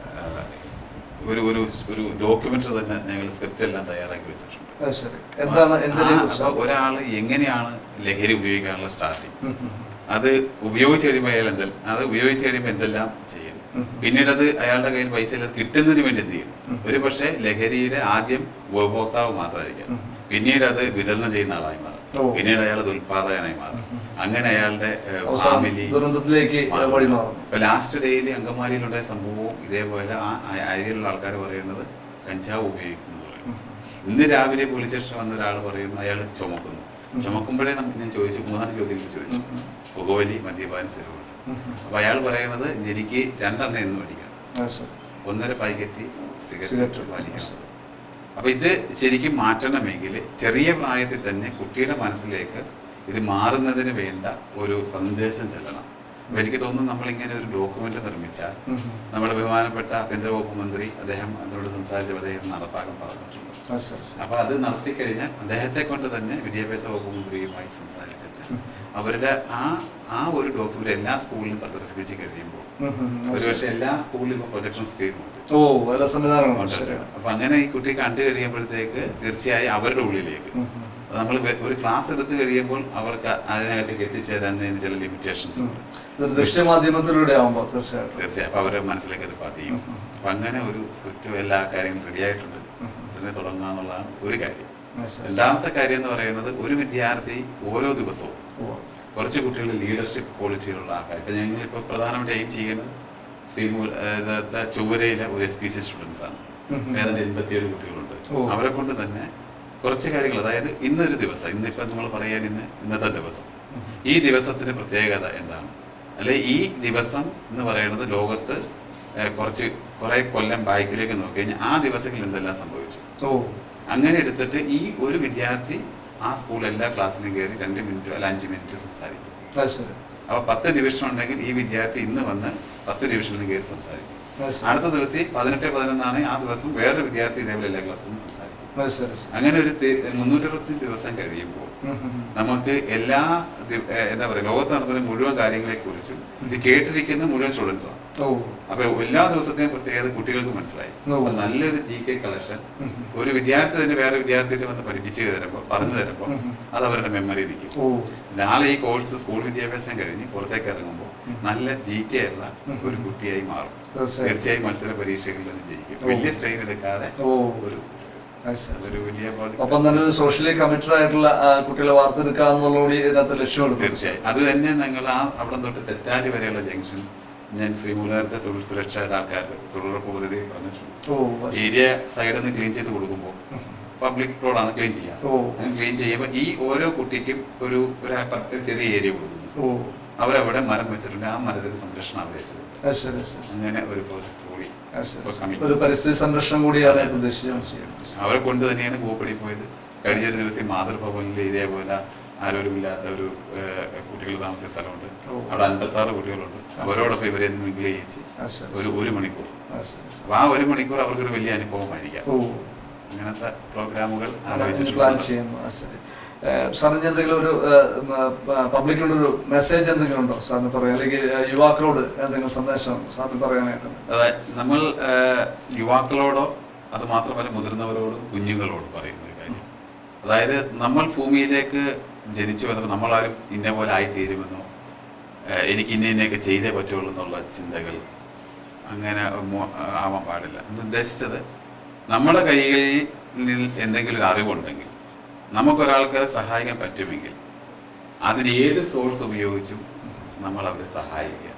S2: ഒരു ഒരു ഒരു ഡോക്യുമെന്ററി തന്നെ ഞങ്ങൾ സ്ക്രിപ്റ്റ് എല്ലാം തയ്യാറാക്കി വെച്ചിട്ടുണ്ട്. ഒരാൾ എങ്ങനെയാണ് ലഹരി ഉപയോഗിക്കാനുള്ള സ്റ്റാർട്ടിങ്, അത് ഉപയോഗിച്ച് കഴിയുമ്പോൾ അത് ഉപയോഗിച്ച് കഴിയുമ്പോൾ എന്തെല്ലാം ചെയ്യും, പിന്നീട് അത് അയാളുടെ കയ്യിൽ പൈസ ഇല്ലാതെ കിട്ടുന്നതിന് വേണ്ടി എന്ത് ചെയ്യും. ഒരു പക്ഷേ ലഹരിയുടെ ആദ്യം ഉപഭോക്താവ് മാത്രമായിരിക്കാം, പിന്നീട് അത് വിതരണം ചെയ്യുന്ന ആളായി മാറും, പിന്നീട് അയാൾ അത് ഉത്പാദകനായി മാറും, അങ്ങനെ അയാളുടെ ഫാമിലി ഇപ്പൊ ലാസ്റ്റ് ഡേയിൽ അങ്കമാലിയിലുണ്ടായ സംഭവവും ഇതേപോലെ ആ ഏരിയയിലുള്ള ആൾക്കാർ പറയുന്നത് കഞ്ചാവ് ഉപയോഗിക്കുന്നു പറയുന്നു. ഇന്ന് രാവിലെ പോലീസ് സ്റ്റേഷൻ വന്ന ഒരാൾ പറയുന്നു അയാൾ ചുമക്കുമ്പോഴേ ഞാൻ ചോദിച്ചു, 3 ചോദ്യങ്ങൾ ചോദിച്ചു, പുകവലി, മദ്യപാനം, സ്ഥിരമുണ്ട്. അപ്പൊ അയാൾ പറയുന്നത് എനിക്ക് 2 എണ്ണം എന്ന് മേടിക്കണം, 1.5 പാക്കറ്റ് സിഗരറ്റ് വലിക്കണം. അപ്പൊ ഇത് ശരിക്കും മാറ്റണമെങ്കിൽ ചെറിയ പ്രായത്തിൽ തന്നെ കുട്ടിയുടെ മനസ്സിലേക്ക് ഇത് മാറുന്നതിന് വേണ്ട ഒരു സന്ദേശം ചെല്ലണം. അപ്പൊ എനിക്ക് തോന്നുന്നു നമ്മളിങ്ങനെ ഒരു ഡോക്യുമെന്റ് നിർമ്മിച്ചാൽ, നമ്മുടെ ബഹുമാനപ്പെട്ട ആഭ്യന്തര വകുപ്പ് മന്ത്രി അദ്ദേഹം അതിനോട് സംസാരിച്ചപ്പോൾ അദ്ദേഹം നടപ്പാക്കാൻ പറഞ്ഞിട്ടുണ്ട്. അപ്പൊ അത് നടത്തിക്കഴിഞ്ഞാൽ അദ്ദേഹത്തെ കൊണ്ട് തന്നെ വിദ്യാഭ്യാസ വകുപ്പ് മന്ത്രിയുമായി സംസാരിച്ചിട്ട് അവരുടെ ആ ഒരു ഡോക്യുമെന്റ് എല്ലാ സ്കൂളിലും പ്രദർശിപ്പിച്ച് കഴിയുമ്പോൾ ഒരുപക്ഷെ എല്ലാ സ്കൂളിലും ഇപ്പൊ പ്രൊജക്ഷൻ സ്ക്രീനുണ്ട്. അപ്പൊ അങ്ങനെ ഈ കുട്ടി കണ്ടു കഴിയുമ്പോഴത്തേക്ക് തീർച്ചയായും അവരുടെ ഉള്ളിലേക്ക് നമ്മൾ ഒരു ക്ലാസ് എടുത്തു കഴിയുമ്പോൾ അവർക്ക് അതിനകത്തേക്ക് എത്തിച്ചേരാൻ ചില ലിമിറ്റേഷൻസ് ഉണ്ട്.
S3: ദൃശ്യമാധ്യമത്തിലൂടെ ആവുമ്പോൾ തീർച്ചയായും
S2: അപ്പൊ അവരുടെ മനസ്സിലേക്ക് അത് പതിയും. അപ്പൊ അങ്ങനെ ഒരു സ്ക്രിപ്റ്റും എല്ലാ കാര്യങ്ങളും റെഡി ആയിട്ടുണ്ട്, ഉടനെ തുടങ്ങാന്നുള്ളതാണ് ഒരു കാര്യം. രണ്ടാമത്തെ കാര്യം എന്ന് പറയുന്നത്, ഒരു വിദ്യാർത്ഥി ഓരോ ദിവസവും കുറച്ച് കുട്ടികൾ ലീഡർഷിപ്പ് ക്വാളിറ്റിയിലുള്ള ആൾക്കാർ, ഇപ്പൊ ഞങ്ങളിപ്പോ പ്രധാനമായിട്ട് എയിം ചെയ്യുന്നത് ചുവരയിലെ ഒരു SPC സ്റ്റുഡൻസ് ആണ്. ഏതാണ്ട് 87 കുട്ടികളുണ്ട്. അവരെ കൊണ്ട് തന്നെ കുറച്ച് കാര്യങ്ങൾ, അതായത് ഇന്നൊരു ദിവസം, ഇന്നിപ്പോ നമ്മൾ പറയാൻ ഇന്നത്തെ ദിവസം, ഈ ദിവസത്തിന്റെ പ്രത്യേകത എന്താണ്, അല്ലെ ഈ ദിവസം എന്ന് പറയുന്നത് ലോകത്ത് കുറെ കൊല്ലം ബാക്കിലേക്ക് നോക്കി കഴിഞ്ഞാൽ ആ ദിവസങ്ങളിൽ എന്തെല്ലാം സംഭവിച്ചു, അങ്ങനെ എടുത്തിട്ട് ഈ ഒരു വിദ്യാർത്ഥി ആ സ്കൂൾ എല്ലാ ക്ലാസ്സിലും കയറി 2 മിനിറ്റ് അല്ല 5 മിനിറ്റ് സംസാരിക്കും. അപ്പൊ 10 ഡിവിഷൻ ഉണ്ടെങ്കിൽ ഈ വിദ്യാർത്ഥി ഇന്ന് വന്ന് 10 ഡിവിഷനിൽ കയറി സംസാരിക്കും. അടുത്ത ദിവസം 18-11 ആ ദിവസം വേറൊരു വിദ്യാർത്ഥി ഇതേപോലെ എല്ലാ ക്ലാസ്സിലും സംസാരിക്കും. അങ്ങനെ ഒരു 365 ദിവസം കഴിയുമ്പോൾ നമുക്ക് എല്ലാ എന്താ പറയുക, ലോകത്ത് നടത്തുന്ന മുഴുവൻ കാര്യങ്ങളെ കുറിച്ചും ഇത് കേട്ടിരിക്കുന്ന മുഴുവൻ സ്റ്റുഡൻസാണ്. അപ്പൊ എല്ലാ ദിവസത്തെയും പ്രത്യേകത കുട്ടികൾക്ക് മനസ്സിലായി. നല്ലൊരു GK കളക്ഷൻ ഒരു വിദ്യാർത്ഥി തന്നെ വേറെ വിദ്യാർത്ഥിയെ വന്ന് പറഞ്ഞു തരുമ്പോൾ അത് അവരുടെ മെമ്മറി നിൽക്കും. നാളെ ഈ കോഴ്സ് സ്കൂൾ വിദ്യാഭ്യാസം കഴിഞ്ഞ് പുറത്തേക്ക് ഇറങ്ങുമ്പോൾ നല്ല GK ഉള്ള ഒരു കുട്ടിയായി മാറും. തീർച്ചയായും മത്സര പരീക്ഷകളിൽ ജയിക്കും, വലിയ സ്ട്രെയിൻ എടുക്കാതെ.
S3: ഒപ്പം തന്നെ സോഷ്യലി കമ്മിറ്റഡ് ആയിട്ടുള്ള കുട്ടികളെ വാർത്തെടുക്കുക എന്നുള്ളതുകൂടി ഇതിനകത്ത് ലക്ഷ്യമാണ്.
S2: തീർച്ചയായും അത് തന്നെ. ഞങ്ങൾ അവിടെ തൊട്ട് തെറ്റാലി വരെയുള്ള ജംഗ്ഷൻ ഞാൻ ശ്രീമൂലത്തെ തൊഴിൽ സുരക്ഷയുടെ ആൾക്കാർക്ക് തൊഴിലുറപ്പ് പദ്ധതി പറഞ്ഞിട്ടുണ്ട്. ഏരിയ സൈഡിൽ നിന്ന് ക്ലീൻ ചെയ്ത് കൊടുക്കുമ്പോൾ പബ്ലിക് റോഡാണ് ക്ലീൻ ചെയ്യാം. അങ്ങനെ ക്ലീൻ ചെയ്യുമ്പോൾ ഈ ഓരോ കുട്ടിക്കും ഒരു ചെറിയ ഏരിയ കൊടുക്കുന്നു. അവരവിടെ മരം വെച്ചിട്ടുണ്ട്, ആ മരത്തിന്റെ സംരക്ഷണം അവരേറ്റത്. അങ്ങനെ ഒരു പ്രോജക്ട് കൂടി,
S3: ഒരു പരിസ്ഥിതി സംരക്ഷണം കൂടിയാണ്
S2: അവരെ കൊണ്ട് തന്നെയാണ് കൂപ്പടി പോയത്. കഴിഞ്ഞ ദിവസം മാതൃഭവനിൽ ഇതേപോലെ ആരോഗ്യമില്ലാത്ത ഒരു കുട്ടികൾ താമസിച്ച സ്ഥലമുണ്ട്. അവിടെ 56 കുട്ടികളുണ്ട്. അവരോടൊപ്പം ഇവരെ മിങ്കിൾ ചെയ്യിച്ച് ഒരു മണിക്കൂർ. അപ്പൊ ആ 1 മണിക്കൂർ അവർക്കൊരു വലിയ അനുഭവമായിരിക്കാം. അങ്ങനത്തെ പ്രോഗ്രാമുകൾ
S3: സാറിന് എന്തെങ്കിലും ഒരു പബ്ലിക്കിനൊരു മെസ്സേജ് എന്തെങ്കിലും ഉണ്ടോ സാറിന് പറയാം, അല്ലെങ്കിൽ യുവാക്കളോട് എന്തെങ്കിലും സന്ദേശം സാറിന് പറയാനായിട്ട്?
S2: അതെ, നമ്മൾ യുവാക്കളോടോ അത് മാത്രമല്ല മുതിർന്നവരോടും കുഞ്ഞുങ്ങളോടും പറയുന്ന കാര്യം, അതായത് നമ്മൾ ഭൂമിയിലേക്ക് ജനിച്ചു വന്നപ്പോൾ നമ്മളാരും ഇന്ന പോലെ ആയിത്തീരുമെന്നോ എനിക്ക് ഇന്നയൊക്കെ ചെയ്തേ പറ്റുള്ളൂ എന്നുള്ള ചിന്തകൾ അങ്ങനെ ആവാൻ പാടില്ല. എന്ന് ഉദ്ദേശിച്ചത്, നമ്മുടെ കൈകളിൽ എന്തെങ്കിലും ഒരു അറിവുണ്ടെങ്കിൽ, നമുക്കൊരാൾക്കാരെ സഹായിക്കാൻ പറ്റുമെങ്കിൽ അതിന് ഏത് സോഴ്സ് ഉപയോഗിച്ചും നമ്മൾ അവരെ സഹായിക്കുക.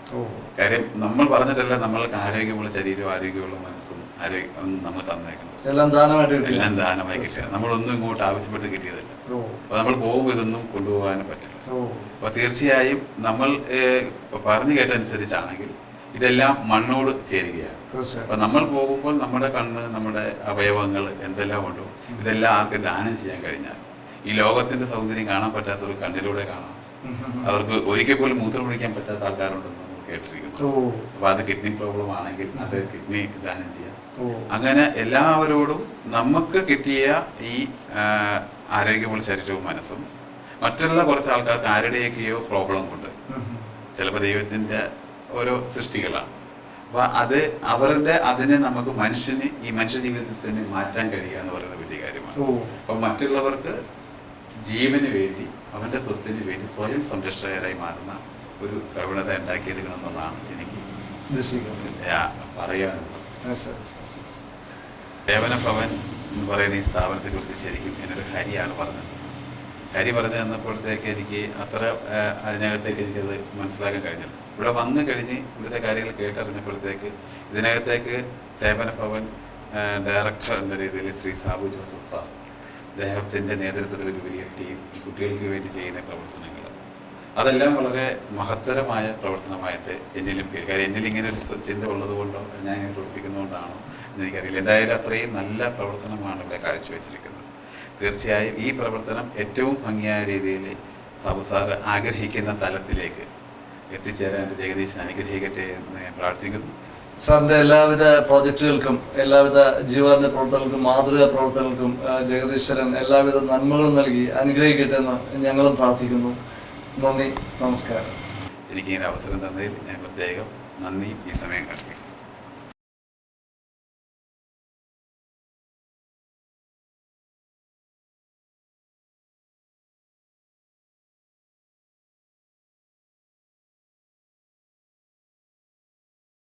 S2: കാര്യം നമ്മൾ പറഞ്ഞിട്ടല്ല നമ്മൾക്ക് ആരോഗ്യമുള്ള ശരീരവും ആരോഗ്യമുള്ള മനസ്സും നമ്മൾ തന്നേക്കണം. എല്ലാം ദാനമായി കിട്ടുക. നമ്മളൊന്നും ഇങ്ങോട്ട് ആവശ്യപ്പെട്ട് കിട്ടിയതല്ല. അപ്പൊ നമ്മൾ പോകുമ്പോൾ ഇതൊന്നും കൊണ്ടുപോകാനും പറ്റില്ല. അപ്പൊ തീർച്ചയായും നമ്മൾ പറഞ്ഞു കേട്ടനുസരിച്ചാണെങ്കിൽ ഇതെല്ലാം മണ്ണോട് ചേരുകയാണ്. അപ്പൊ നമ്മൾ പോകുമ്പോൾ നമ്മുടെ കണ്ണ്, നമ്മുടെ അവയവങ്ങൾ എന്തെല്ലാം ഉണ്ടോ ഇതെല്ലാം ആർക്ക് ദാനം ചെയ്യാൻ കഴിഞ്ഞാൽ ഈ ലോകത്തിന്റെ സൗന്ദര്യം കാണാൻ പറ്റാത്തവർ കണ്ണിലൂടെ കാണാം. അവർക്ക് ഒരിക്കൽ പോലും മൂത്രം ഒഴിക്കാൻ പറ്റാത്ത ആൾക്കാരുണ്ടെന്ന് നമ്മൾ കേട്ടിരിക്കുന്നു. അപ്പൊ അത് കിഡ്നി പ്രോബ്ലം ആണെങ്കിൽ അത് കിഡ്നി ദാനം ചെയ്യാം. അങ്ങനെ എല്ലാവരോടും നമുക്ക് കിട്ടിയ ഈ ആരോഗ്യമുള്ള ശരീരവും മനസ്സും മറ്റുള്ള കുറച്ച് ആൾക്കാർക്ക് ആരുടെയൊക്കെയോ പ്രോബ്ലം കൊണ്ട്, ചിലപ്പോൾ ദൈവത്തിന്റെ ഓരോ സൃഷ്ടികളാണ്, അപ്പൊ അതിനെ നമുക്ക് ഈ മനുഷ്യ ജീവിതത്തിന് മാറ്റാൻ കഴിയുക എന്ന് പറയുന്ന വലിയ കാര്യമാണ്. അപ്പൊ മറ്റുള്ളവർക്ക് ജീവന് വേണ്ടി അവന്റെ സ്വത്തിന് വേണ്ടി സ്വയം സംരക്ഷകരായി മാറുന്ന ഒരു പ്രവണത ഉണ്ടാക്കിയെടുക്കണം എന്നുള്ളതാണ് എനിക്ക് പറയാനുള്ളത്. സേവന ഭവൻ എന്ന് പറയുന്ന ഈ സ്ഥാപനത്തെ കുറിച്ച് ശരിക്കും എന്നൊരു ഹരിയാണ് പറഞ്ഞത്. ഹരി പറഞ്ഞു തന്നപ്പോഴത്തേക്ക് എനിക്ക് അത്ര അതിനകത്തേക്ക് എനിക്കത് മനസ്സിലാക്കാൻ കഴിഞ്ഞില്ല. ഇവിടെ വന്നു കഴിഞ്ഞ് ഇവിടുത്തെ കാര്യങ്ങൾ കേട്ടറിഞ്ഞപ്പോഴത്തേക്ക് ഇതിനകത്തേക്ക് സേവന ഭവൻ ഡയറക്ടർ എന്ന രീതിയിൽ ശ്രീ സാബു ജോസഫ് സാർ, അദ്ദേഹത്തിൻ്റെ നേതൃത്വത്തിൽ ഒരു വലിയ ടീം കുട്ടികൾക്ക് വേണ്ടി ചെയ്യുന്ന പ്രവർത്തനങ്ങൾ, അതെല്ലാം വളരെ മഹത്തരമായ പ്രവർത്തനമായിട്ട് എന്നിലും പേര്. കാര്യം എന്നിൽ ഇങ്ങനെ ഒരു ചിന്ത ഉള്ളത് കൊണ്ടോ ഞാൻ ഇങ്ങനെ പ്രവർത്തിക്കുന്നതുകൊണ്ടാണോ എനിക്കറിയില്ല. എന്തായാലും അത്രയും നല്ല പ്രവർത്തനമാണ് ഇവിടെ കാഴ്ചവെച്ചിരിക്കുന്നത്. തീർച്ചയായും ഈ പ്രവർത്തനം ഏറ്റവും ഭംഗിയായ രീതിയിൽ സാബു സാർ ആഗ്രഹിക്കുന്ന തലത്തിലേക്ക് എത്തിച്ചേരാൻ ജഗദീശൻ അനുഗ്രഹിക്കട്ടെ എന്ന് ഞാൻ പ്രാർത്ഥിക്കുന്നു.
S3: സാറിന്റെ എല്ലാവിധ പ്രോജക്റ്റുകൾക്കും എല്ലാവിധ ജീവകാരുണ്യ പ്രവർത്തനങ്ങൾക്കും മാതൃകാ പ്രവർത്തനങ്ങൾക്കും ജഗദീശ്വരൻ എല്ലാവിധ നന്മകളും നൽകി അനുഗ്രഹിക്കട്ടെ എന്ന് ഞങ്ങളും പ്രാർത്ഥിക്കുന്നു. നന്ദി, നമസ്കാരം.
S2: എനിക്കിങ്ങനെ അവസരം തന്നതിൽ ഞാൻ പ്രത്യേകം നന്ദി ഈ സമയം